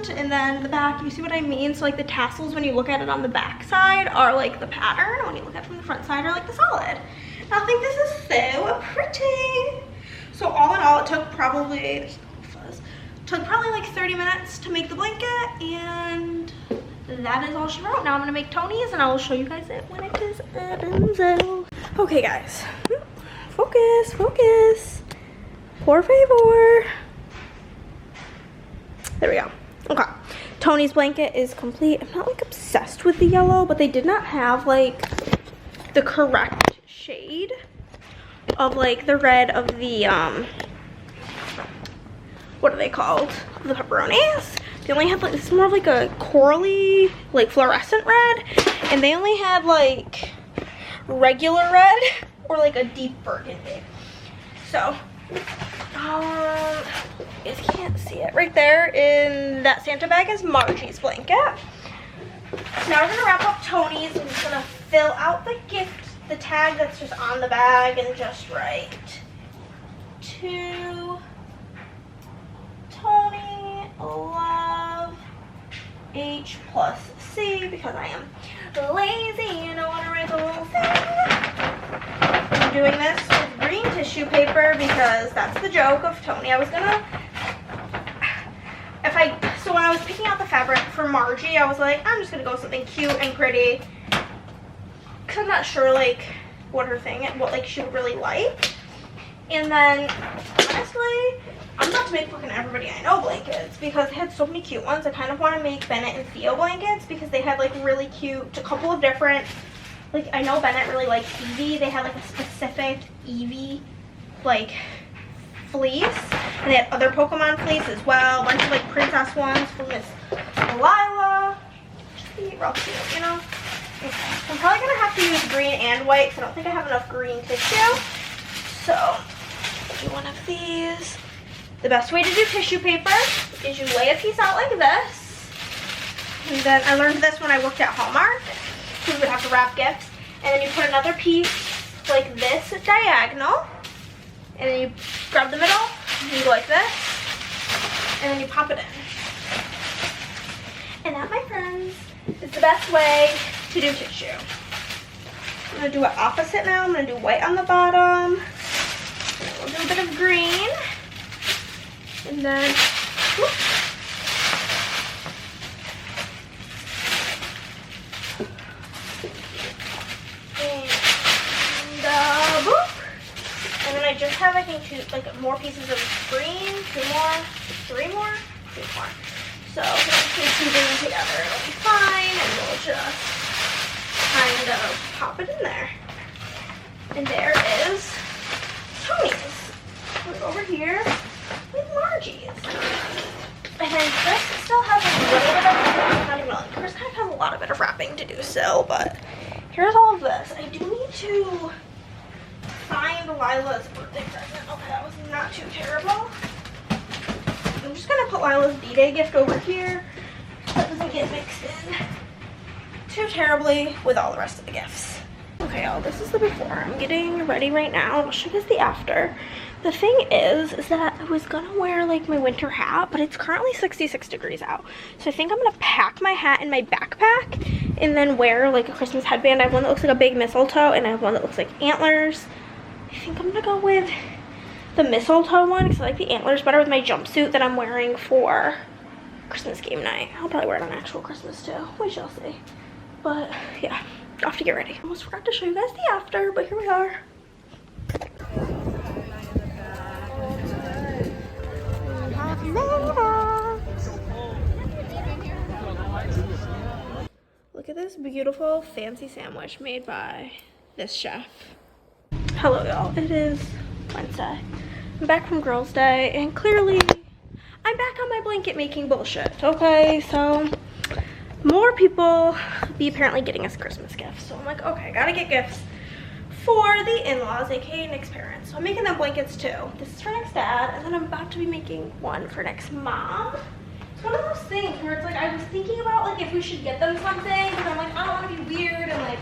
And then the back, you see what I mean? So like the tassels, when you look at it on the back side, are like the pattern. When you look at it from the front side, are like the solid. And I think this is so pretty. So all in all, it took probably, like 30 minutes to make the blanket, and that is all she wrote. Now I'm gonna make Tony's, and I will show you guys it when it is done. Okay guys, focus, focus, por favor. There we go. Okay, Tony's blanket is complete. I'm not like obsessed with the yellow, but they did not have like the correct shade of like the red of the what are they called? The pepperonis. They only had like, this is more of like a corally, like fluorescent red. And they only had like regular red or like a deep burgundy. So, you guys can't see it. Right there in that Santa bag is Margie's blanket. Now we're gonna wrap up Tony's. I'm just gonna fill out the gift, the tag that's just on the bag, and just write to Tony, love, H+C, because I am lazy and I want to write the whole thing. I'm doing this with green tissue paper because that's the joke of Tony. I was gonna, so when I was picking out the fabric for Margie, I was like, I'm just gonna go with something cute and pretty, because I'm not sure like what her thing, what like she would really like. And then honestly, I'm about to make fucking everybody I know blankets because they had so many cute ones. I kind of want to make Bennett and Theo blankets because they had like really cute, a couple of different, like I know Bennett really likes Eevee. They had like a specific Eevee like fleece, and they had other Pokemon fleece as well. A bunch of like princess ones from Miss Lila. Just be real cute, you know? Okay. I'm probably gonna have to use green and white because I don't think I have enough green tissue. So do one of these. The best way to do tissue paper is you lay a piece out like this. And then I learned this when I worked at Hallmark. We would have to wrap gifts. And then you put another piece like this diagonal. And then you grab the middle and you go like this. And then you pop it in. And that, my friends, is the best way to do tissue. I'm going to do it opposite now. I'm going to do white on the bottom. And we'll do a bit of green. And then, whoop. And boop. And then I just have, I think, more pieces of green, 2 more, 3 more, 2 more. So I'm going to put 2 green together. It'll be fine, and we'll just kind of pop it in there. And there is Tony's. Look over here. With Margie's. And then Chris still has a little bit of, not even like, Chris kind of has a lot of bit of wrapping to do still, but here's all of this. I do need to find Lila's birthday present. Okay, that was not too terrible. I'm just gonna put Lila's D-Day gift over here so that doesn't get mixed in too terribly with all the rest of the gifts. Okay, y'all, this is the before. I'm getting ready right now. I'll show you guys the after. The thing is that I was gonna wear like my winter hat, but it's currently 66 degrees out. So I think I'm gonna pack my hat in my backpack and then wear like a Christmas headband. I have one that looks like a big mistletoe and I have one that looks like antlers. I think I'm gonna go with the mistletoe one because I like the antlers better with my jumpsuit that I'm wearing for Christmas game night. I'll probably wear it on actual Christmas too. We shall see. But yeah, off to get ready. I almost forgot to show you guys the after, but here we are. Look at this beautiful fancy sandwich made by this chef. Hello y'all, it is Wednesday. I'm back from Girls' Day and clearly I'm back on my blanket making bullshit. Okay, so more people be apparently getting us Christmas gifts. So I'm like, okay, gotta get gifts for the in-laws, aka Nick's parents. So I'm making them blankets too. This is for Nick's dad, and then I'm about to be making one for Nick's mom. It's one of those things where it's like, I was thinking about like if we should get them something, but I'm like, I don't want to be weird and like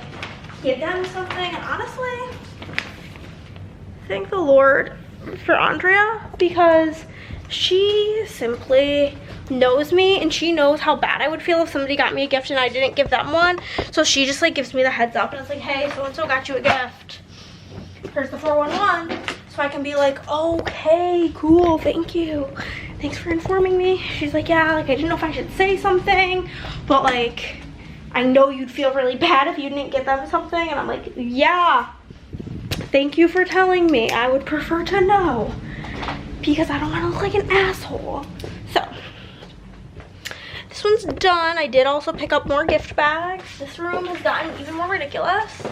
give them something. And honestly, thank the Lord for Andrea, because she simply knows me and she knows how bad I would feel if somebody got me a gift and I didn't give them one. So she just like gives me the heads up and it's like, hey, so-and-so got you a gift. Here's the 411. So I can be like, okay, cool, thank you. Thanks for informing me. She's like, yeah, like I didn't know if I should say something, but like, I know you'd feel really bad if you didn't get them something. And I'm like, yeah, thank you for telling me. I would prefer to know because I don't want to look like an asshole. So this one's done. I did also pick up more gift bags. This room has gotten even more ridiculous.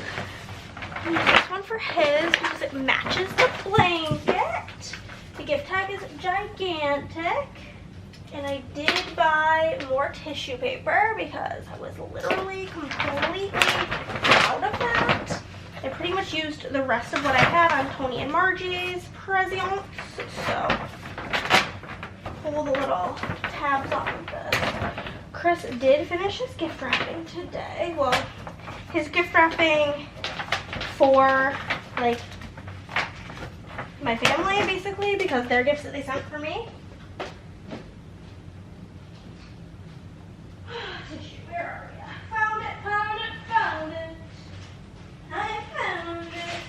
And this one for his because it matches the blanket. The gift tag is gigantic. And I did buy more tissue paper because I was literally completely out of that. I pretty much used the rest of what I had on Tony and Margie's presents. So, pull the little tabs off of this. Chris did finish his gift wrapping today. Well, his gift wrapping for, like, my family, basically, because they're gifts that they sent for me. Where are we? I found it, found it, found it. I found it.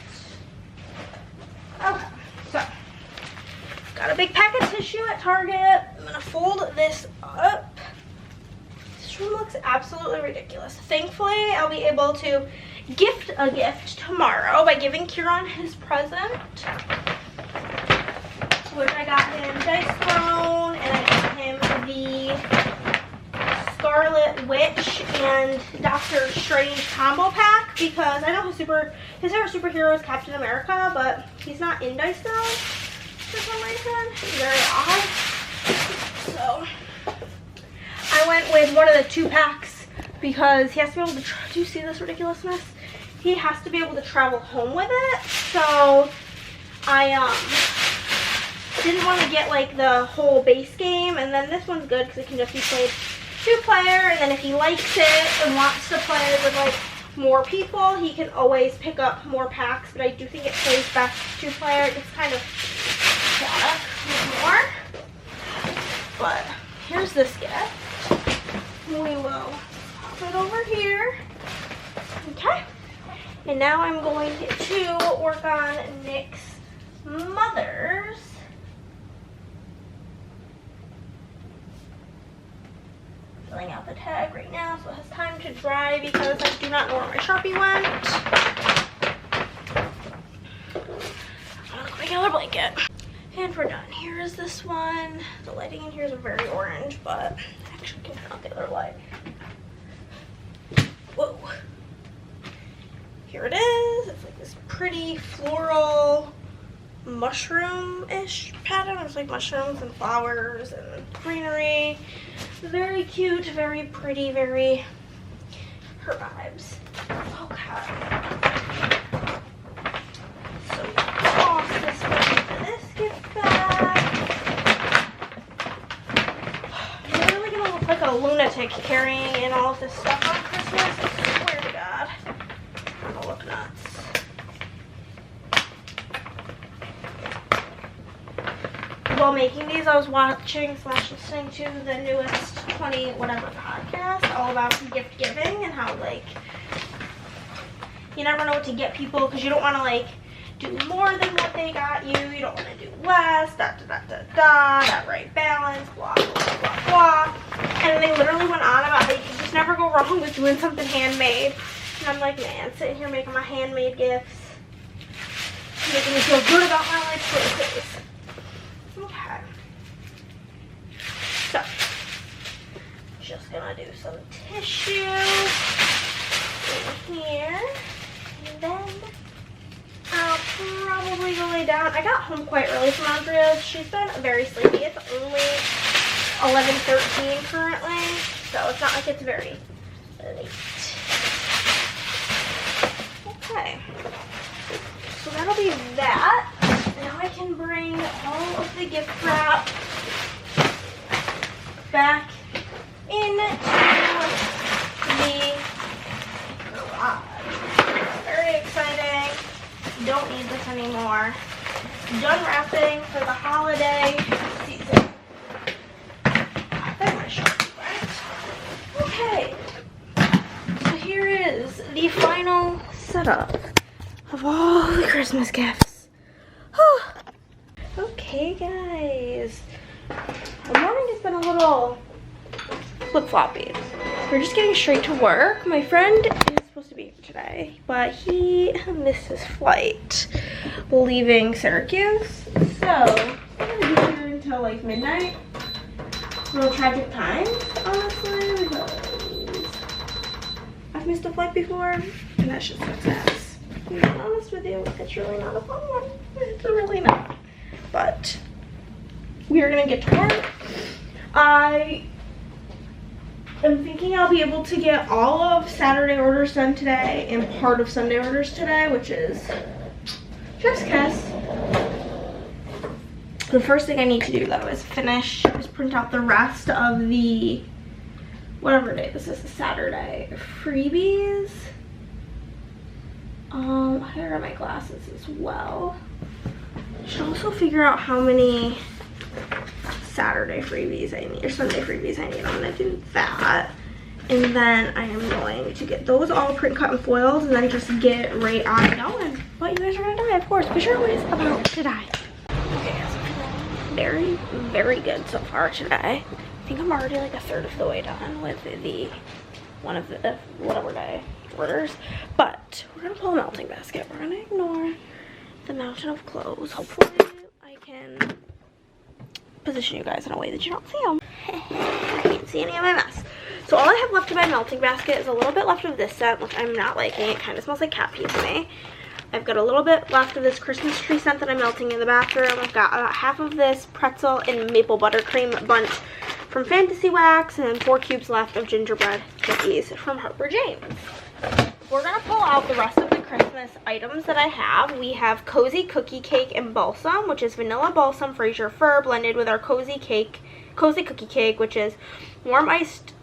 Okay, so got a big pack of tissue at Target. I'm gonna fold this up. This room looks absolutely ridiculous. Thankfully, I'll be able to gift a gift tomorrow by giving Kieran his present, which I got him Dice Throne, and I got him the Scarlet Witch and Doctor Strange combo pack, because I know his favorite superhero is Captain America, but he's not in Dice Throne for some reason. It's very odd. So I went with one of the 2 packs because he has to be able to, do you see this ridiculousness? He has to be able to travel home with it. So I didn't want to get like the whole base game, and then this one's good because it can just be played 2-player, and then if he likes it and wants to play with like more people, he can always pick up more packs, but I do think it plays best 2-player. It's kind of chaotic with more. But here's this gift. We will pop it over here. Okay. And now I'm going to work on Nick's mother's. Filling out the tag right now, so it has time to dry because I do not know where my Sharpie went. I'm gonna make another blanket. And we're done. Here is this one. The lighting in here is very orange, but I actually can turn on the other light. Whoa. Here it is. It's like this pretty floral mushroom-ish pattern. It's like mushrooms and flowers and greenery. Very cute, very pretty, very her vibes. Okay. So we toss this one into this gift bag. I'm literally gonna look like a lunatic carrying in all of this stuff on Christmas. I swear to God. I'm gonna look nuts. While making these, I was watching / listening to the newest 20 whatever podcast all about gift giving and how, like, you never know what to get people because you don't want to, like, do more than what they got you. You don't want to do less, that right balance, blah, blah, blah, blah. And they literally went on about how you can just never go wrong with doing something handmade. And I'm like, man, sitting here making my handmade gifts, making me feel good about my life choices. Okay, so just gonna do some tissue in here, and then I'll probably go lay down. I got home quite early from Andrea's. She's been very sleepy. It's only 11:13 currently, so it's not like it's very late. Okay, so that'll be that. Now I can bring all of the gift wrap back into the garage. Very exciting. Don't need this anymore. Done wrapping for the holiday season. That's my Sharpie, right? Okay. So here is the final setup of all the Christmas gifts. Okay, guys. The morning has been a little flip-floppy. We're just getting straight to work. My friend is supposed to be here today, but he missed his flight leaving Syracuse. So, I'm gonna be here until like midnight. Real tragic time, honestly, because I've missed a flight before, and that's just success. To be honest with you, it's really not a fun one. It's really not. But we are gonna get to work. I am thinking I'll be able to get all of Saturday orders done today and part of Sunday orders today, which is just kiss. The first thing I need to do though is print out the rest of the, whatever day this is, Saturday, freebies. I gotta grab my glasses as well. Should also figure out how many Saturday freebies I need, or Sunday freebies I need. I'm gonna do that. And then I am going to get those all print cut and foiled and then just get right on going. But you guys are gonna die, of course, because you're always about to die. Okay, guys, I'm feeling very, very good so far today. I think I'm already like a third of the way done with the one of the whatever day orders. But we're gonna pull a melting basket. We're gonna ignore the mountain of clothes. Hopefully I can position you guys in a way that you don't see them. I can't see any of my mess. So all I have left in my melting basket is a little bit left of this scent, which I'm not liking. It kind of smells like cat pee to me. I've got a little bit left of this Christmas tree scent that I'm melting in the bathroom. I've got about half of this pretzel and maple buttercream bunch from Fantasy Wax, and then 4 cubes left of gingerbread cookies from Harper James. We're gonna pull out the rest of the Christmas items that I have. We have Cozy Cookie Cake and Balsam, which is vanilla balsam Fraser fir blended with our Cozy Cookie Cake, which is warm iced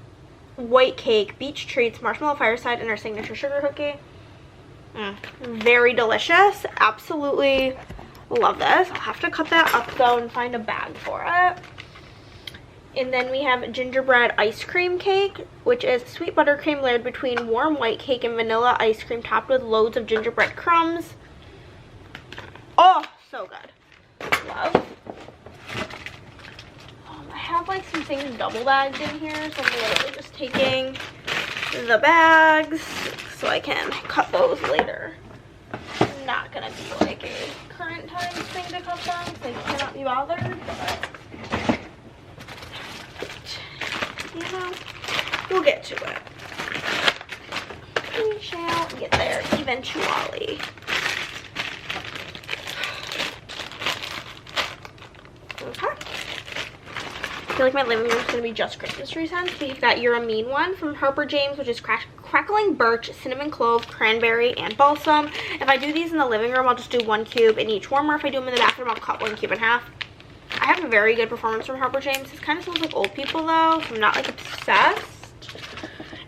white cake, beach treats, marshmallow fireside, and our signature sugar cookie. Very delicious. Absolutely love this. I'll have to cut that up though and find a bag for it. And then we have gingerbread ice cream cake, which is sweet buttercream layered between warm white cake and vanilla ice cream topped with loads of gingerbread crumbs. Oh, so good. Love. I have like some things double bagged in here, so I'm literally just taking the bags so I can cut those later. Not gonna be like a current time thing to cut them because I cannot be bothered, but you know, we'll get to it. We shall get there eventually. Okay. I feel like my living room is going to be just Christmas tree scents. We've got You're a Mean One from Harper James, which is crackling birch, cinnamon clove, cranberry, and balsam. If I do these in the living room, I'll just do 1 cube in each warmer. If I do them in the bathroom, I'll cut 1 cube in half. I have a very good performance from Harper James. This kind of smells like old people though, so I'm not like obsessed.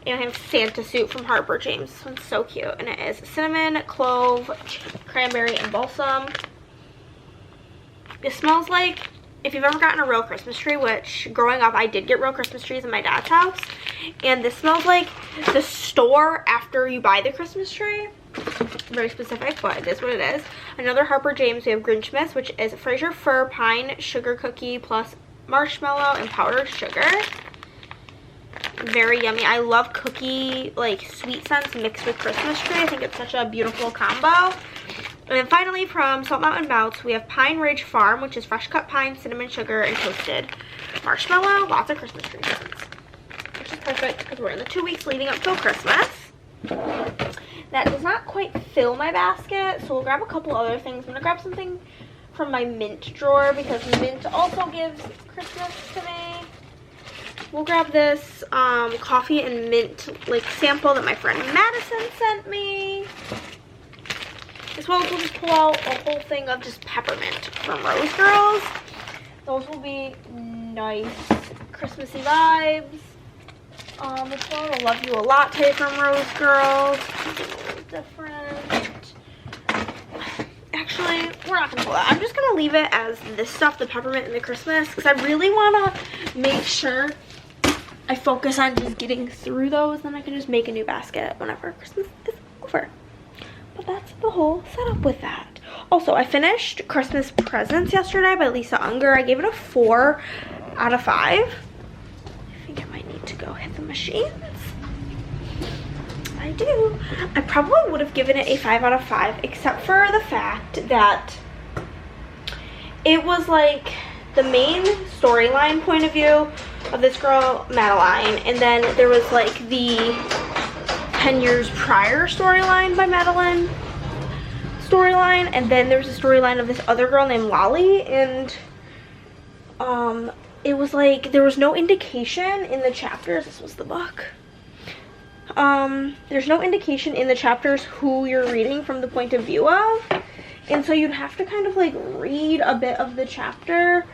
And I have Santa Suit from Harper James. This one's so cute, and it is cinnamon, clove, cranberry, and balsam. It smells like, if you've ever gotten a real Christmas tree, which growing up I did get real Christmas trees in my dad's house, and this smells like the store after you buy the Christmas tree. Very specific, but it is what it is. Another Harper James, we have Grinchmas, which is Fraser fir pine sugar cookie plus marshmallow and powdered sugar. Very yummy. I love cookie, like sweet scents mixed with Christmas tree. I think it's such a beautiful combo. And then finally from Salt Mountain Bouts, we have Pine Ridge Farm, which is fresh cut pine, cinnamon sugar, and toasted marshmallow. Lots of Christmas tree scents, which is perfect because we're in the 2 weeks leading up till Christmas. That does not quite fill my basket, so we'll grab a couple other things. I'm going to grab something from my mint drawer because mint also gives Christmas to me. We'll grab this coffee and mint like sample that my friend Madison sent me. As well as we'll just pull out a whole thing of just peppermint from Rose Girls. Those will be nice Christmassy vibes. As well, a Love You a Latte from Rose Girls. Something a little different. Actually, we're not gonna pull that. I'm just gonna leave it as this stuff, the peppermint and the Christmas, because I really wanna make sure I focus on just getting through those, then I can just make a new basket whenever Christmas is over. But that's the whole setup with that. Also, I finished Christmas Presents yesterday by Lisa Unger. I gave it a 4 out of 5. I think I might need to go hit the machines. I do. I probably would have given it a 5 out of 5, except for the fact that it was like the main storyline point of view of this girl, Madeline, and then there was like the 10 years prior storyline by Madeline storyline, and then there's a storyline of this other girl named Lolly, and it was like there was no indication in the chapters. This was the book. There's no indication in the chapters who you're reading from the point of view of, and so you'd have to kind of like read a bit of the chapter,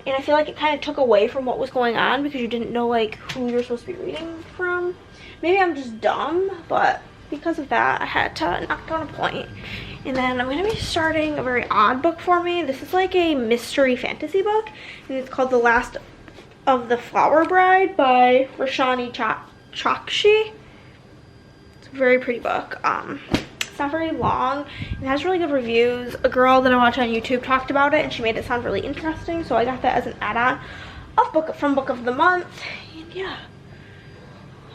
and I feel like it kind of took away from what was going on because you didn't know like who you're supposed to be reading from. Maybe I'm just dumb, but because of that I had to knock down a point. And then I'm going to be starting a very odd book for me. This is like a mystery fantasy book, and it's called The Last of the Flower Bride by Rashani Chokshi. It's a very pretty book. It's not very long. It has really good reviews. A girl that I watch on YouTube talked about it, and she made it sound really interesting, so I got that as an add-on from Book of the Month. And yeah,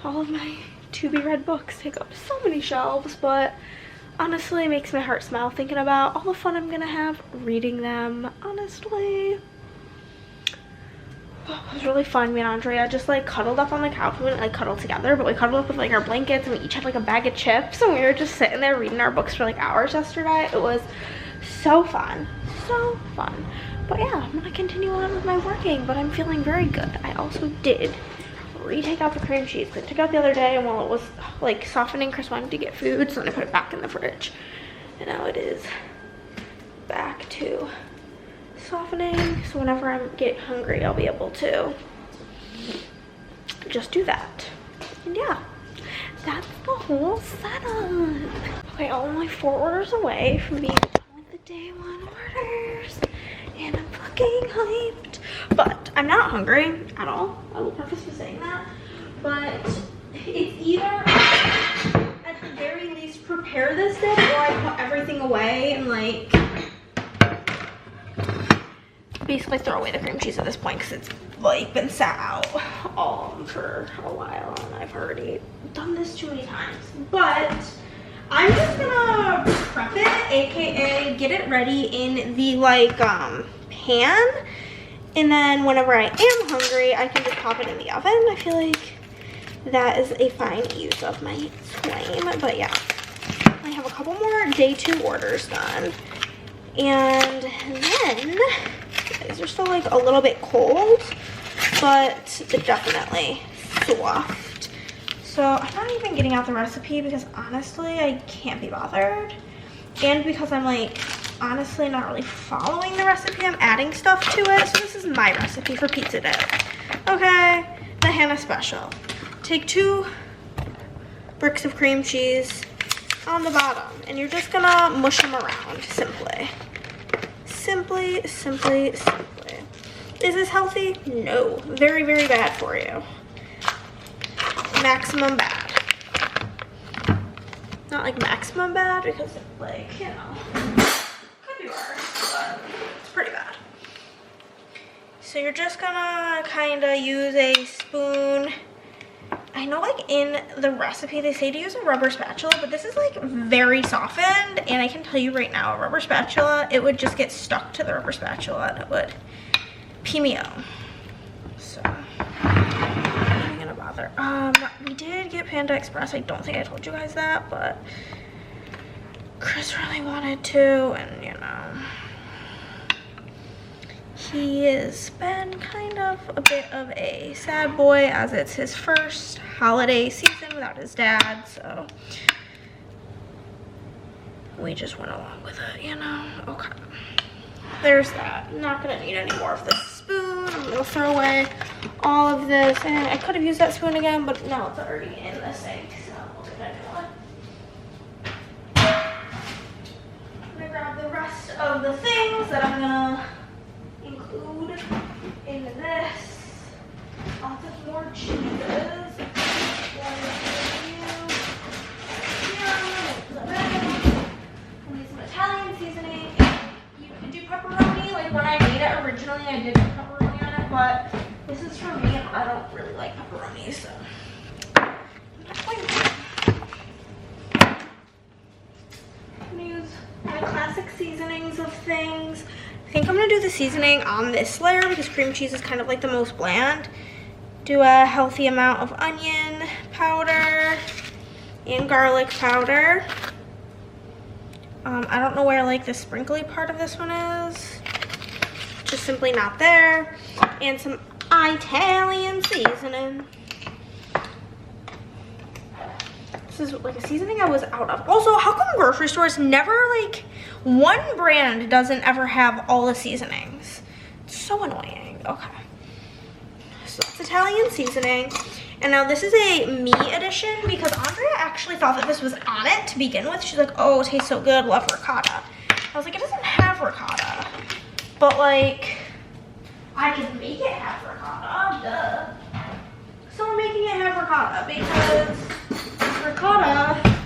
all of my to-be-read books take up so many shelves, but honestly, it makes my heart smile thinking about all the fun I'm gonna have reading them, honestly. Oh, it was really fun. Me and Andrea just like cuddled up on the couch. We didn't like cuddle together, but we cuddled up with like our blankets, and we each had like a bag of chips, and we were just sitting there reading our books for like hours yesterday. It was so fun, so fun. But yeah, I'm gonna continue on with my working, but I'm feeling very good. I also did retake out the cream cheese. I took it out the other day, and while it was like softening, Chris wanted to get food, so then I put it back in the fridge, and now it is back to softening. So whenever I get hungry, I'll be able to just do that. And yeah, that's the whole setup. Okay, I'm only 4 orders away from being done with the day 1 orders, and I'm fucking hyped. But I'm not hungry at all. I will preface with saying that. But it's either at the very least prepare this dish, or I put everything away and like basically throw away the cream cheese at this point, because it's like been sat out for a while, and I've already done this too many times. But I'm just gonna prep it, aka get it ready in the like pan, and then whenever I am hungry I can just pop it in the oven. I feel like that is a fine use of my time. But yeah, I have a couple more day 2 orders done, and then these are still like a little bit cold, but they're definitely soft. So I'm not even getting out the recipe because honestly I can't be bothered, and because I'm like honestly not really following the recipe, I'm adding stuff to it. So this is my recipe for pizza dip. Okay, the Hannah special. Take 2 bricks of cream cheese on the bottom, and you're just gonna mush them around simply. Simply. Is this healthy? No. Very, very bad for you. Maximum bad. Not like maximum bad, because like, you know, could be worse, but it's pretty bad. So you're just gonna kind of use a spoon. I know like in the recipe they say to use a rubber spatula, but this is like very softened, and I can tell you right now, a rubber spatula, it would just get stuck to the rubber spatula and it would pee me out. So I'm gonna bother. We did get Panda Express. I don't think I told you guys that, but Chris really wanted to, and you know, he has been kind of a bit of a sad boy, as it's his first holiday season without his dad, so we just went along with it, you know. Okay, there's that. I'm not gonna need any more of this spoon. I'm gonna throw away all of this, and I could have used that spoon again, but no, it's already in the sink, so we'll do that anyway. I'm gonna grab the rest of the things that I'm gonna include in this. Lots of more cheeses. Some Italian seasoning. You can do pepperoni. Like when I made it originally, I did put pepperoni on it, but this is for me, and I don't really like pepperoni, so I'm not going to. I'm gonna use my classic seasonings of things. I think I'm gonna do the seasoning on this layer because cream cheese is kind of like the most bland. Do a healthy amount of onion powder and garlic powder. I don't know where like the sprinkly part of this one is. just simply not there, and some Italian seasoning. This is like a seasoning I was out of. Also, how come grocery stores never, like, one brand doesn't ever have all the seasonings? It's so annoying. Okay. So that's Italian seasoning. And now this is a me edition because Andrea actually thought that this was on it to begin with. She's like, oh, it tastes so good, love ricotta. I was like, it doesn't have ricotta. But like, I can make it have ricotta, duh. So we're making it have ricotta because ricotta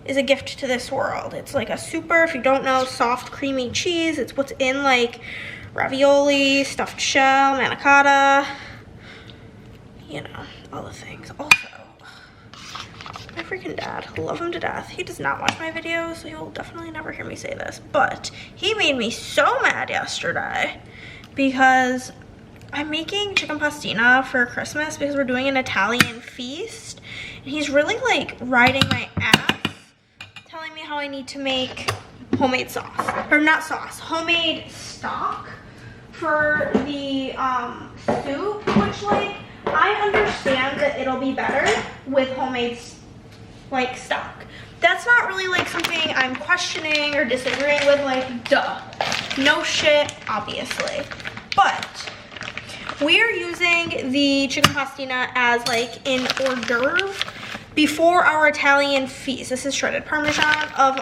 is a gift to this world. It's like a super, if you don't know, soft, creamy cheese. It's what's in like ravioli, stuffed shell, manicotti, you know, all the things. Also, my freaking dad, love him to death. He does not watch my videos, so he will definitely never hear me say this, but he made me so mad yesterday because I'm making chicken pastina for Christmas because we're doing an Italian feast, and he's really like riding my ass, telling me how I need to make homemade sauce, or not sauce, homemade stock for the soup, which like, I understand that it'll be better with homemade like stock. That's not really like something I'm questioning or disagreeing with, like, duh. No shit, obviously. But we're using the chicken pastina as like an hors d'oeuvre before our Italian feast. This is shredded Parmesan of,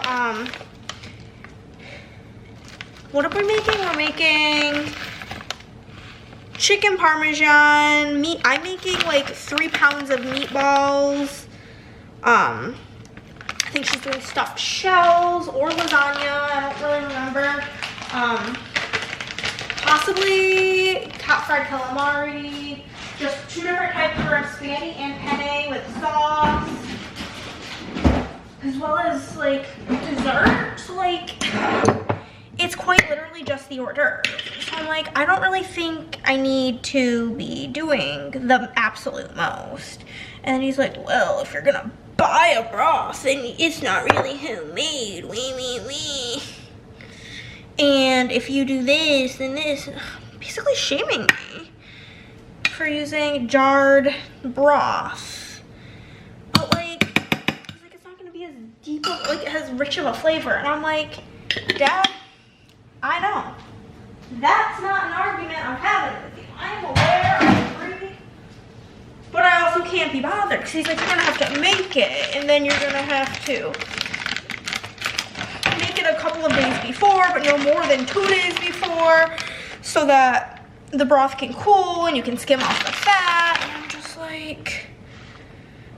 what are we making? We're making chicken Parmesan meat. I'm making like 3 pounds of meatballs. I think she's doing stuffed shells or lasagna. I don't really remember. Possibly top fried calamari. Just 2 different types of spaghetti and penne with sauce, as well as like dessert. Like, it's quite literally just the hors d'oeuvre. So I'm like, I don't really think I need to be doing the absolute most. And he's like, well, if you're gonna buy a broth, then it's not really homemade. Wee. And if you do this, then this. Basically shaming me for using jarred broth. But like, he's like, it's not gonna be as deep of, like, as rich of a flavor. And I'm like, Dad, I know. That's not an argument I'm having with you. I'm aware, I agree. But I also can't be bothered because he's like, you're gonna have to make it, and then you're gonna have to make it a couple of days before, but no more than 2 days before, so that the broth can cool and you can skim off the fat. And I'm just like,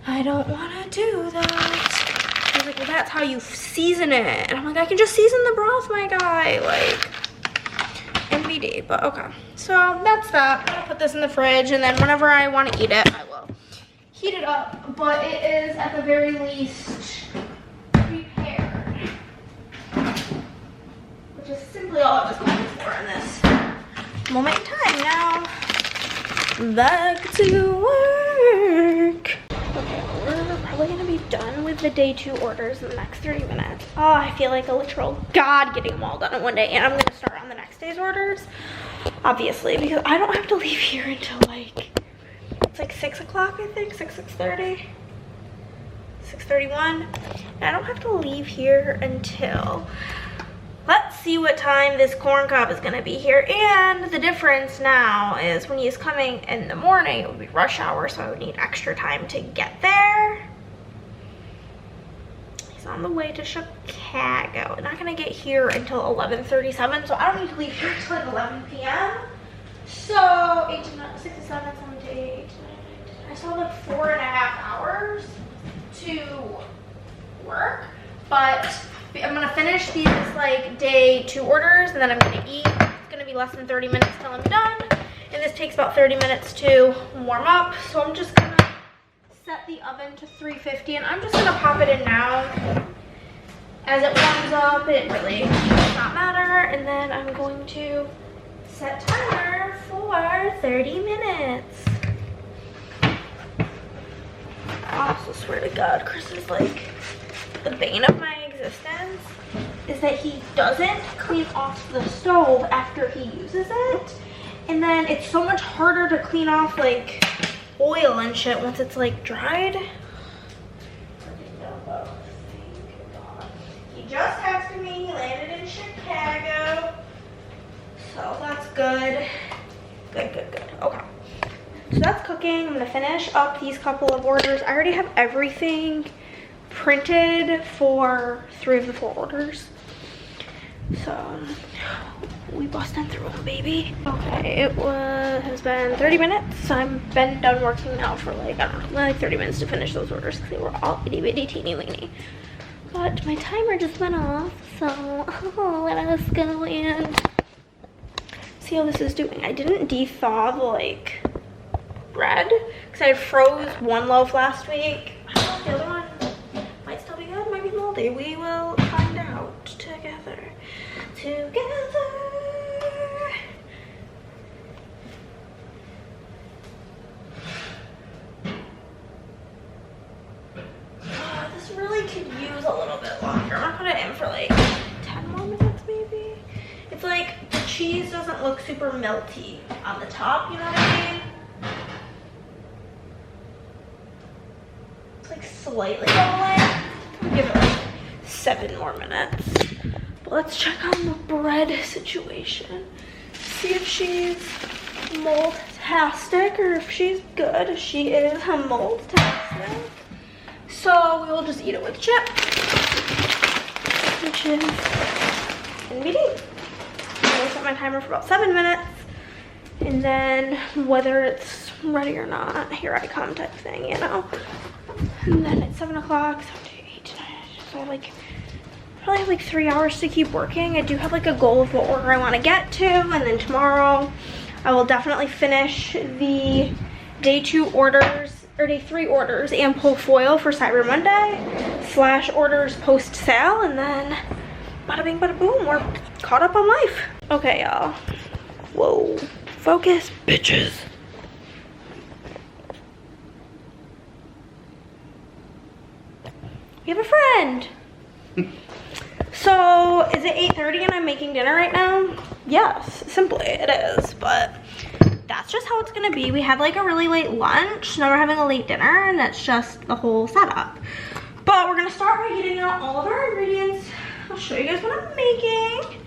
I don't wanna do that. He's like, well, that's how you season it. And I'm like, I can just season the broth, my guy. Like, MVD, but okay. So that's that. I'm gonna put this in the fridge, and then whenever I want to eat it, I will heat it up. But it is at the very least prepared, which is simply all I was going for in this moment in time. Now, back to work. Okay, we're probably gonna be done with the day 2 orders in the next 30 minutes. Oh, I feel like a literal god getting them all done in one day, and I'm gonna start on the next day's orders, obviously, because I don't have to leave here until like, it's like 6 o'clock, I think, 6:30, 6:31, and I don't have to leave here until, let's see what time this corn cob is gonna be here. And the difference now is when he's coming in the morning, it would be rush hour, so I would need extra time to get there. He's on the way to Chicago. I'm not gonna get here until 11:37, so I don't need to leave here until like 11 p.m. So 8 to 9, 6 to 7, 7 to 8, 9 to 10. I still have like 4.5 hours to work, but I'm gonna finish these like day 2 orders, and then I'm gonna eat. It's gonna be less than 30 minutes till I'm done, and this takes about 30 minutes to warm up. So I'm just gonna set the oven to 350, and I'm just gonna pop it in now. As it warms up, it really does not matter. And then I'm going to set timer for 30 minutes. I also swear to God, Chris is like the bane of my existence. is that he doesn't clean off the stove after he uses it. And then it's so much harder to clean off like oil and shit once it's like dried. He just texted me, he landed in Chicago. So that's good. Good. Okay. So that's cooking. I'm gonna finish up these couple of orders. I already have everything printed for 3 of the 4 orders. So we busting through them, baby. Okay, it has been 30 minutes. I've been done working now for like, I don't know, like 30 minutes to finish those orders because they were all itty bitty teeny weeny. But my timer just went off, so let us go and see how this is doing. I didn't de-thaw the like bread because I froze 1 loaf last week. I don't know if the other one might still be good, might be moldy. We will find out together. Oh, this really could use a little bit longer. I'm gonna put it in for like 10 more minutes maybe. It's like the cheese doesn't look super melty on the top, you know what I mean? It's like slightly bubbling. I'll give it like 7 more minutes. But let's check on the bread situation. See if she's mold-tastic or if she's good. She is mold-tastic. So we will just eat it with chips, which is NBD. I'm gonna set my timer for about 7 minutes. And then whether it's ready or not, here I come type thing, you know? And then it's 7 o'clock, 7 to 8, 9, so like, probably have like 3 hours to keep working. I do have like a goal of what order I want to get to, and then tomorrow I will definitely finish the day 2 orders, or day 3 orders and pull foil for Cyber Monday / orders post sale, and then bada bing bada boom, we're caught up on life. Okay, y'all. Whoa. Focus, bitches. We have a friend. So, is it 8:30 and I'm making dinner right now? Yes, simply it is, but that's just how it's gonna be. We had like a really late lunch, now we're having a late dinner, and that's just the whole setup. But we're gonna start by getting out all of our ingredients. I'll show you guys what I'm making.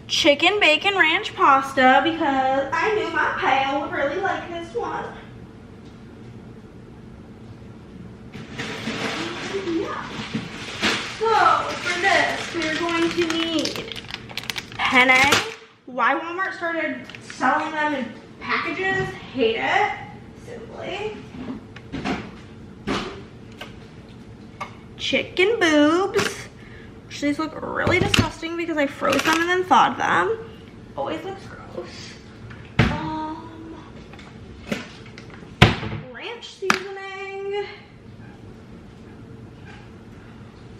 Chicken bacon ranch pasta, because I knew my pal would really like this one. Yeah. So for this, we're going to need penne. Why Walmart started selling them in packages, hate it, simply. Chicken boobs. These look really disgusting because I froze them and then thawed them. Always looks gross. Ranch seasoning.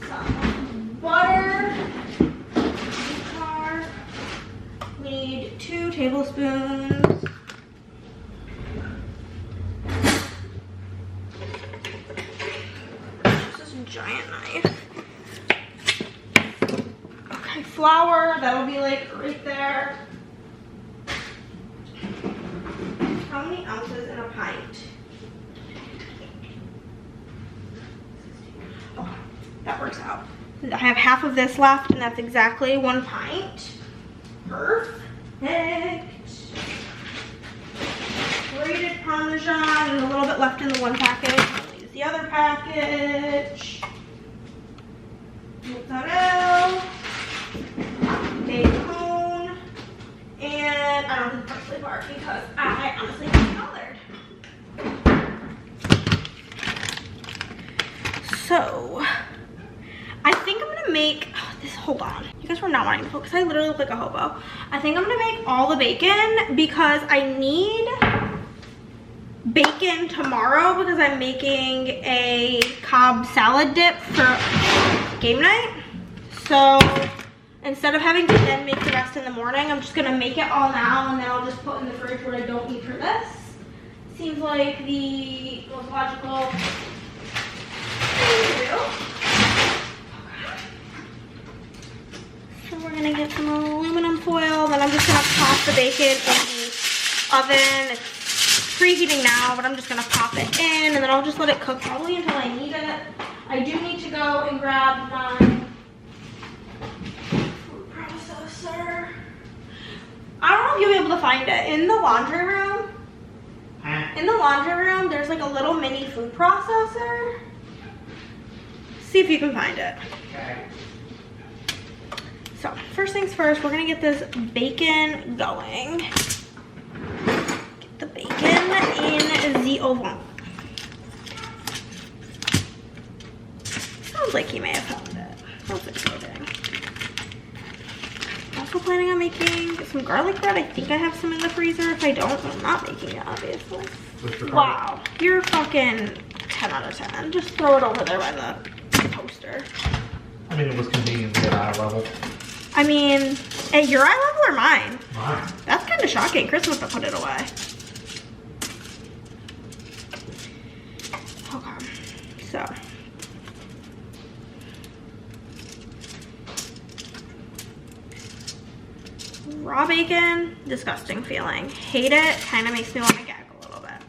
Some butter. We need 2 tablespoons. This is a giant knife. Okay, flour, that'll be like right there. How many ounces in a pint? Oh, that works out. I have half of this left, and that's exactly 1 pint. Perfect. Grated Parmesan, and a little bit left in the 1 package. I'll use the other package. Mozzarella. Bacon. And I don't do parsley bark because I honestly haven't bothered. So, I think I'm gonna make this. Hold on, you guys were not wanting to focus. I literally look like a hobo. I think I'm gonna make all the bacon because I need bacon tomorrow because I'm making a Cobb salad dip for game night. So instead of having to then make the rest in the morning, I'm just gonna make it all now and then I'll just put in the fridge what I don't need for this. Seems like the most logical thing to do. we're gonna get some aluminum foil. Then I'm just gonna pop the bacon in the oven. It's preheating now, but I'm just gonna pop it in and then I'll just let it cook probably until I need it. I do need to go and grab my food processor. I don't know if you'll be able to find it. In the laundry room, there's like a little mini food processor. See if you can find it. Okay. So, first things first, we're gonna get this bacon going. Get the bacon in the oven. Sounds like he may have found it. That's exciting. Also planning on making some garlic bread. I think I have some in the freezer. If I don't, I'm not making it, obviously. Wow, you're fucking 10 out of 10. Just throw it over there by the toaster. I mean, it was convenient to get eye level. I mean, at your eye level or mine? Mine. That's kind of shocking. Chris must have put it away. Okay, so. Raw bacon, disgusting feeling. Hate it, kind of makes me want to gag a little bit.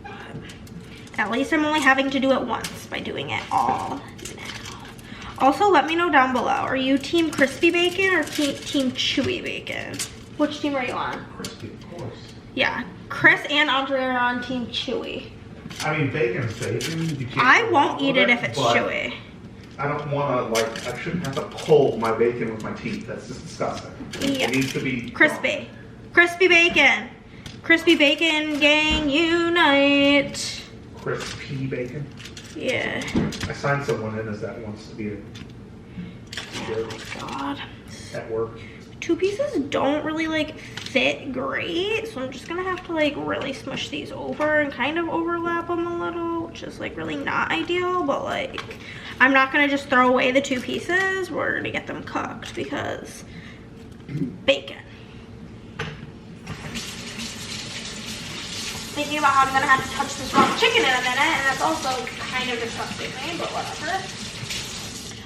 But at least I'm only having to do it once by doing it all now. Also, let me know down below. Are you team crispy bacon or team chewy bacon? Which team are you on? Crispy, of course. Yeah, Chris and Andre are on team chewy. I mean, bacon's bacon. You can't I won't eat it if it's chewy. I don't want to, like, I shouldn't have to pull my bacon with my teeth. That's just disgusting. Yeah. It needs to be crispy. Crispy bacon. Crispy bacon gang unite. Crispy bacon? Yeah. I signed someone in as that wants to be a Oh my god. at work. Two pieces don't really like fit great, so I'm just gonna have to like really smush these over and kind of overlap them a little, which is like really not ideal, but like I'm not gonna just throw away the two pieces. We're gonna get them cooked because bacon. Thinking about how I'm gonna have to touch this raw chicken in a minute, and that's also kind of disgusting me, but whatever.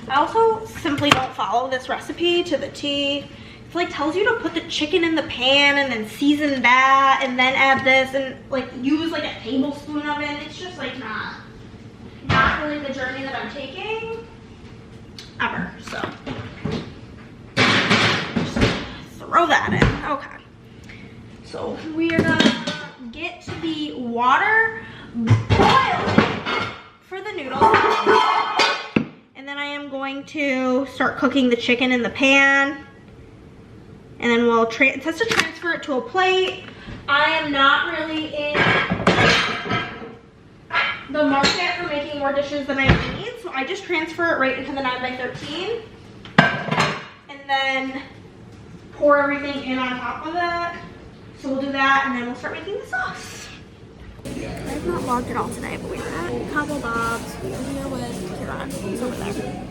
I also simply don't follow this recipe to the T. It like tells you to put the chicken in the pan and then season that and then add this and like use like a tablespoon of it. It's just like not really the journey that I'm taking ever. So just throw that in. Okay. So we are gonna get the water boiling for the noodles. And then I am going to start cooking the chicken in the pan. And then we'll it says to transfer it to a plate. I am not really in the market for making more dishes than I need, so I just transfer it right into the 9x13. And then pour everything in on top of it. So we'll do that, and then we'll start making the sauce. I've not vlogged at all today, but we're at Cabo Bob's. We are here with Kieran. He's over there.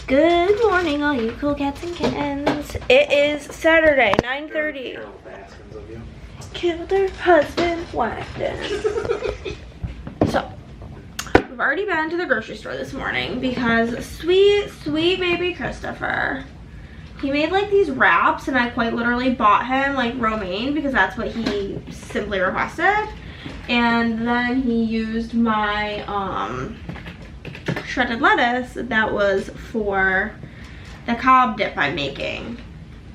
Good morning, all you cool cats and kittens. It is Saturday, 9:30. Killed her husband, whacked him. So, we've already been to the grocery store this morning because sweet, sweet baby Christopher, he made like these wraps, and I quite literally bought him like romaine because that's what he simply requested. And then he used my shredded lettuce that was for the Cobb dip I'm making.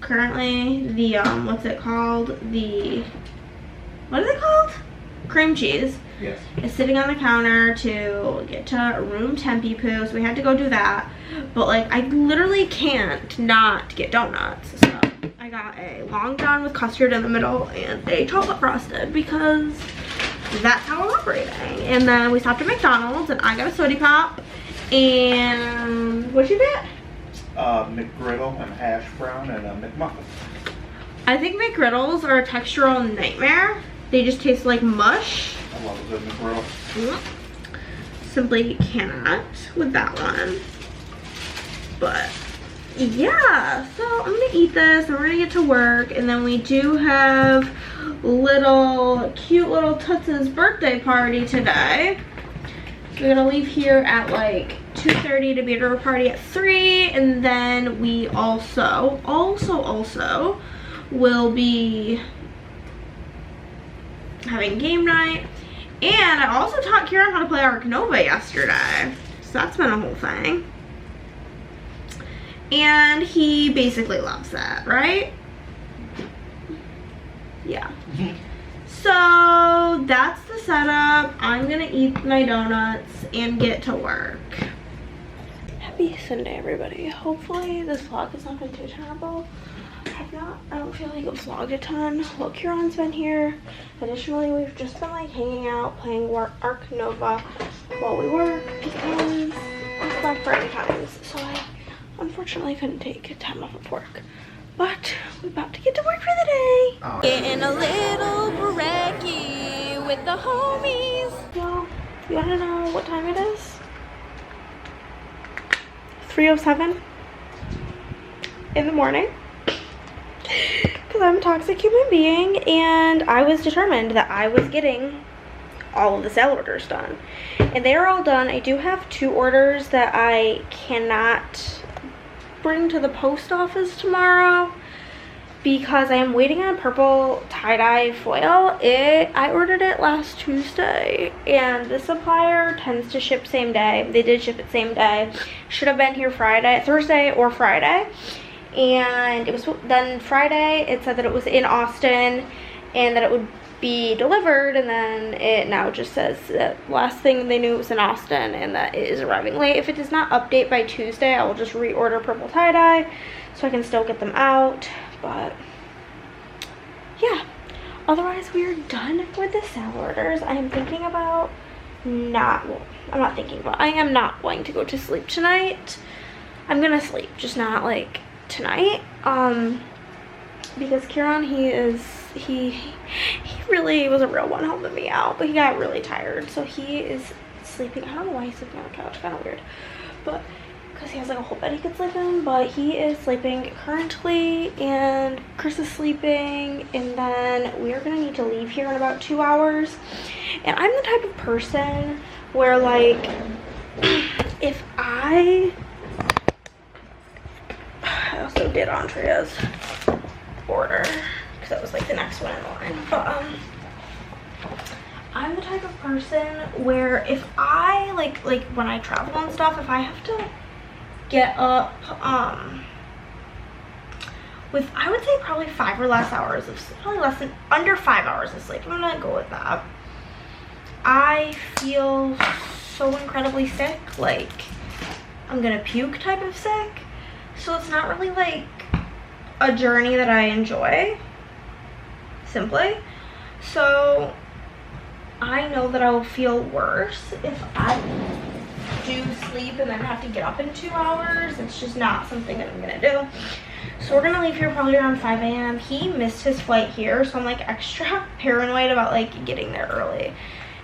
Currently, the what's it called? What is it called? Cream cheese. Yes. Is sitting on the counter to get to room tempy poo, so we had to go do that. But like, I literally can't not get donuts. So I got a Long John with custard in the middle and a chocolate frosted because that's how I'm operating. And then we stopped at McDonald's and I got a soda pop. And what'd you get? McGriddle and hash brown and a McMuffin. I think McGriddles are a textural nightmare. They just taste like mush. I love a good McGriddle. Simply cannot with that one. But yeah, so I'm gonna eat this and we're gonna get to work, and then we do have cute little Toots' birthday party today. We're gonna leave here at like 2:30 to be at our party at 3, and then we also will be having game night. And I also taught Kieran how to play Ark Nova yesterday, so that's been a whole thing. And he basically loves that, right? Yeah. So that's the setup. I'm gonna eat my donuts and get to work. Happy Sunday, everybody. Hopefully this vlog has not been too terrible. I don't feel like I've vlogged a ton. Well, Kieran's been here. Additionally, we've just been like hanging out, playing Ark Nova while we work because it's Black Friday times. So I unfortunately couldn't take time off of work. But we're about to get to work for the day. Oh. Getting a little brekkie with the homies. Well, you wanna know what time it is? 3:07 in the morning. Because I'm a toxic human being, and I was determined that I was getting all of the sale orders done. And they are all done. I do have 2 orders that I cannot bring to the post office tomorrow because I am waiting on purple tie-dye foil. I ordered it last Tuesday, and the supplier tends to ship same day. They did ship it same day. Should have been here Thursday or Friday. And it was then Friday. It said that it was in Austin and that it would be delivered, and then it now just says that last thing they knew it was in Austin and that it is arriving late. If it does not update by Tuesday, I will just reorder purple tie-dye so I can still get them out. But yeah, otherwise we are done with the sale orders. I am thinking about I am not going to go to sleep tonight. I'm gonna sleep, just not like tonight, because Kieran, he really was a real one helping me out, but he got really tired, so he is sleeping. I don't know why he's sleeping on the couch, kind of weird, but because he has like a whole bed he could sleep in. But he is sleeping currently, and Chris is sleeping, and then we are gonna need to leave here in about 2 hours. And I'm the type of person where, like, if I also did Andrea's order because that was like the next one in line, but I'm the type of person where if I like when I travel and stuff, if I have to get up with, I would say, probably 5 or less hours of sleep, probably under 5 hours of sleep, I'm gonna go with that. I feel so incredibly sick, like I'm gonna puke type of sick. So it's not really like a journey that I enjoy, simply. So I know that I will feel worse if I do sleep and then have to get up in 2 hours. It's just not something that I'm gonna do. So we're gonna leave here probably around 5 a.m. He missed his flight here, so I'm like extra paranoid about like getting there early,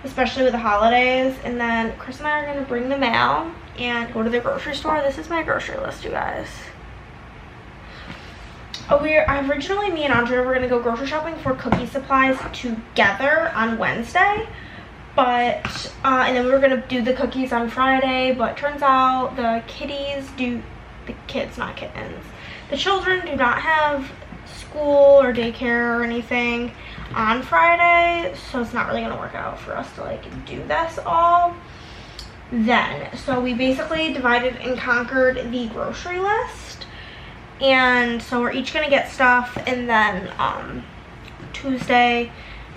especially with the holidays. And then Chris and I are gonna bring the mail and go to the grocery store. This is my grocery list, you guys. Originally, me and Andrea were gonna go grocery shopping for cookie supplies together on Wednesday, but and then we were gonna do the cookies on Friday, but turns out the children do not have school or daycare or anything on Friday, so it's not really gonna work out for us to like do this all then. So we basically divided and conquered the grocery list. And so we're each gonna get stuff, and then Tuesday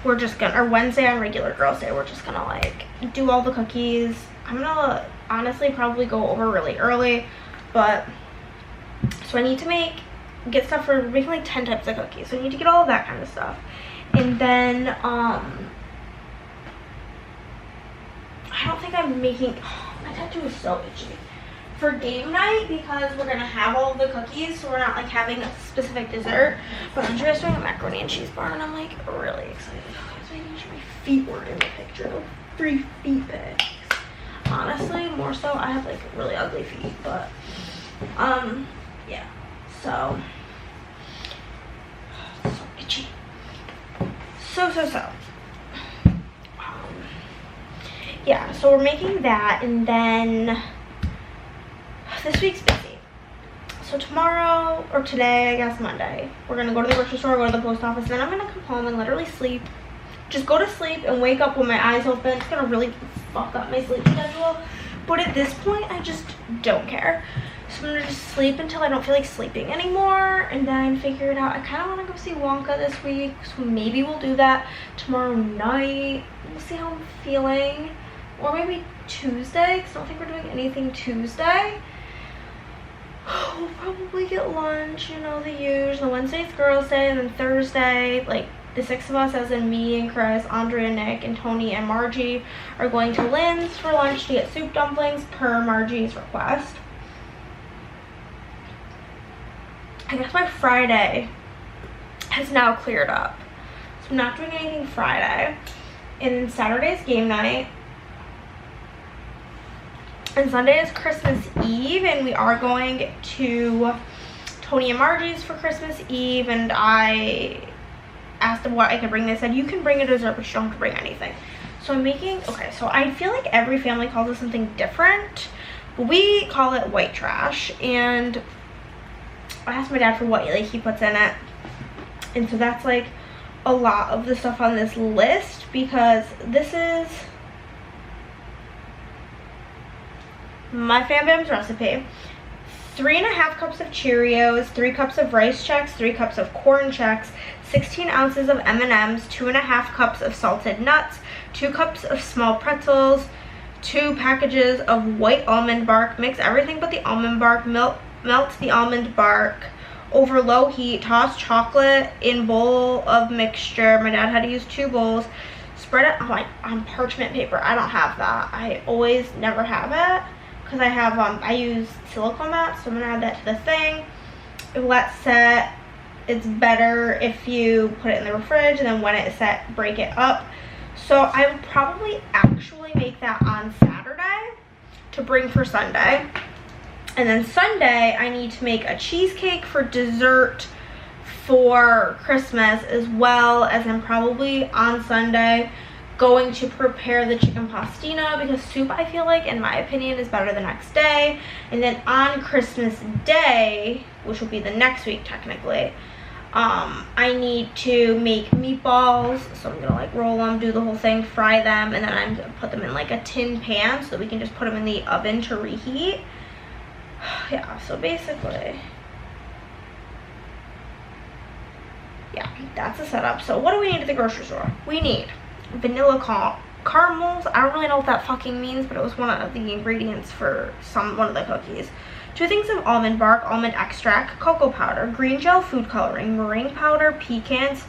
we're just gonna, or Wednesday on regular girls day, we're just gonna like do all the cookies. I'm gonna honestly probably go over really early, but so I need to get stuff for making like 10 types of cookies, so I need to get all of that kind of stuff. And then I don't think I'm making, my tattoo is so itchy. For game night, because we're gonna have all the cookies, so we're not like having a specific dessert, but Andrea's doing a macaroni and cheese bar, and I'm like really excited. I wish my feet were in the picture, the 3 feet pics. Honestly, more so, I have like really ugly feet, but yeah, so itchy, so yeah, so we're making that, and then this week's busy. So tomorrow, or today, I guess Monday, we're gonna go to the grocery store, go to the post office, then I'm gonna come home and literally sleep. Just go to sleep and wake up with my eyes open. It's gonna really fuck up my sleep schedule. But at this point, I just don't care. So I'm gonna just sleep until I don't feel like sleeping anymore, and then figure it out. I kind of want to go see Wonka this week, so maybe we'll do that tomorrow night. We'll see how I'm feeling. Or maybe Tuesday, because I don't think we're doing anything Tuesday. We'll probably get lunch, you know, the usual. Wednesday's girls' day, and then Thursday, like, the 6 of us, as in me and Chris, Andrea, Nick, and Tony and Margie, are going to Lynn's for lunch to get soup dumplings per Margie's request. I guess my Friday has now cleared up. So I'm not doing anything Friday. And then Saturday's game night. And Sunday is Christmas Eve, and we are going to Tony and Margie's for Christmas Eve, and I asked them what I could bring. They said, you can bring a dessert, but you don't have to bring anything. So I'm making, okay, so I feel like every family calls it something different. But we call it white trash, and I asked my dad for what like he puts in it. And so that's like a lot of the stuff on this list, because this is my Fam Bam's recipe. 3.5 cups of Cheerios, 3 cups of rice Chex, 3 cups of corn Chex, 16 ounces of M&Ms, 2.5 cups of salted nuts, 2 cups of small pretzels, 2 packages of white almond bark. Mix everything but the almond bark. Melt the almond bark over low heat. Toss chocolate in bowl of mixture. My dad had to use 2 bowls. Spread it on parchment paper. I don't have that. I always never have it, because I have I use silicone mats, so I'm gonna add that to the thing. Let set. It's better if you put it in the fridge, and then when it's set, break it up. So I would probably actually make that on Saturday to bring for Sunday. And then Sunday, I need to make a cheesecake for dessert for Christmas, as well as I'm probably on Sunday going to prepare the chicken pastina, because soup, I feel like, in my opinion, is better the next day. And then on Christmas Day, which will be the next week technically, I need to make meatballs. So I'm gonna like roll them, do the whole thing, fry them, and then I'm gonna put them in like a tin pan so that we can just put them in the oven to reheat. Yeah, so basically, yeah, that's the setup. So what do we need at the grocery store? We need vanilla caramels. I don't really know what that fucking means, but it was one of the ingredients for one of the cookies. 2 things of almond bark, almond extract, cocoa powder, green gel food coloring, meringue powder, pecans,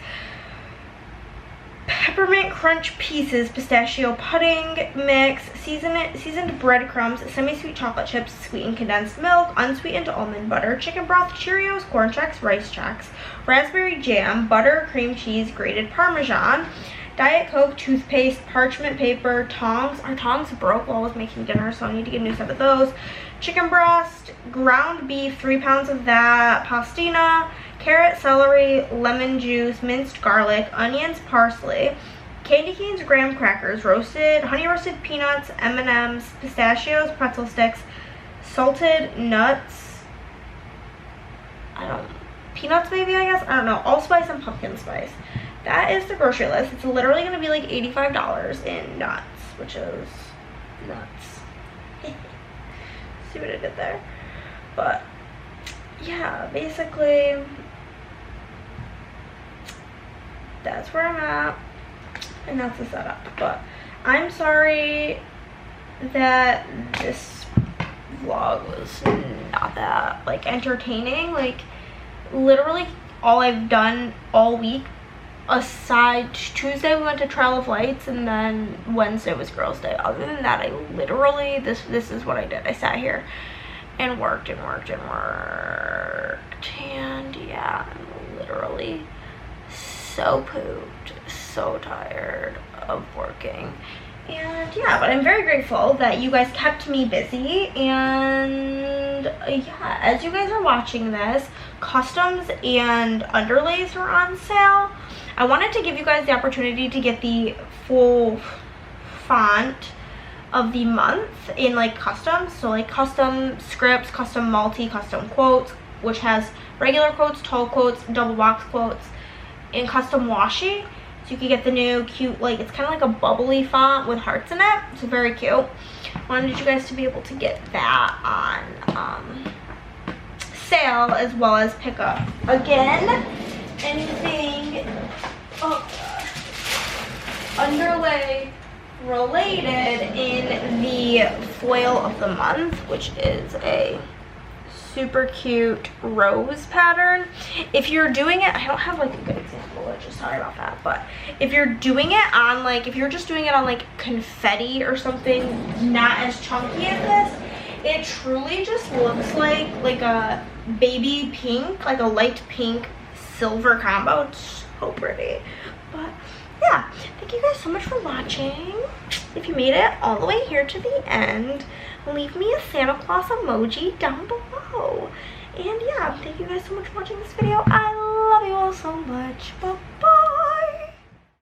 peppermint crunch pieces, pistachio pudding mix, seasoned breadcrumbs, semi-sweet chocolate chips, sweetened condensed milk, unsweetened almond butter, chicken broth, Cheerios, corn Chex, rice Chex, raspberry jam, butter, cream cheese, grated Parmesan, Diet Coke, toothpaste, parchment paper, tongs. Our tongs broke while I was making dinner, so I need to get a new set of those. Chicken breast, ground beef, 3 pounds of that, pastina, carrot, celery, lemon juice, minced garlic, onions, parsley, candy canes, graham crackers, honey roasted peanuts, M&Ms, pistachios, pretzel sticks, salted nuts, peanuts maybe, I guess, I don't know, allspice and pumpkin spice. That is the grocery list. It's literally going to be like $85 in nuts, which is nuts. See what I did there? But yeah, basically that's where I'm at, and that's the setup. But I'm sorry that this vlog was not that like entertaining. Like literally all I've done all week, aside Tuesday we went to Trail of Lights, and then Wednesday was Girls' Day. Other than that, I literally, this is what I did. I sat here and worked and worked and worked, and yeah, I'm literally so pooped, so tired of working. And yeah, but I'm very grateful that you guys kept me busy. And yeah, as you guys are watching this, customs and underlays are on sale. I wanted to give you guys the opportunity to get the full font of the month in like custom. So like custom scripts, custom multi, custom quotes, which has regular quotes, tall quotes, double box quotes, and custom washi. So you can get the new cute, like it's kind of like a bubbly font with hearts in it. It's very cute. Wanted you guys to be able to get that on sale as well as pick up. Again, anything underlay related in the foil of the month, which is a super cute rose pattern. If you're doing it, I don't have like a good example, just sorry about that, but if you're doing it on like, if you're just doing it on like confetti or something not as chunky as this, it truly just looks like a baby pink, like a light pink silver combo. It's so pretty. But yeah, thank you guys so much for watching. If you made it all the way here to the end, leave me a Santa Claus emoji down below. And yeah, thank you guys so much for watching this video. I love you all so much. Bye.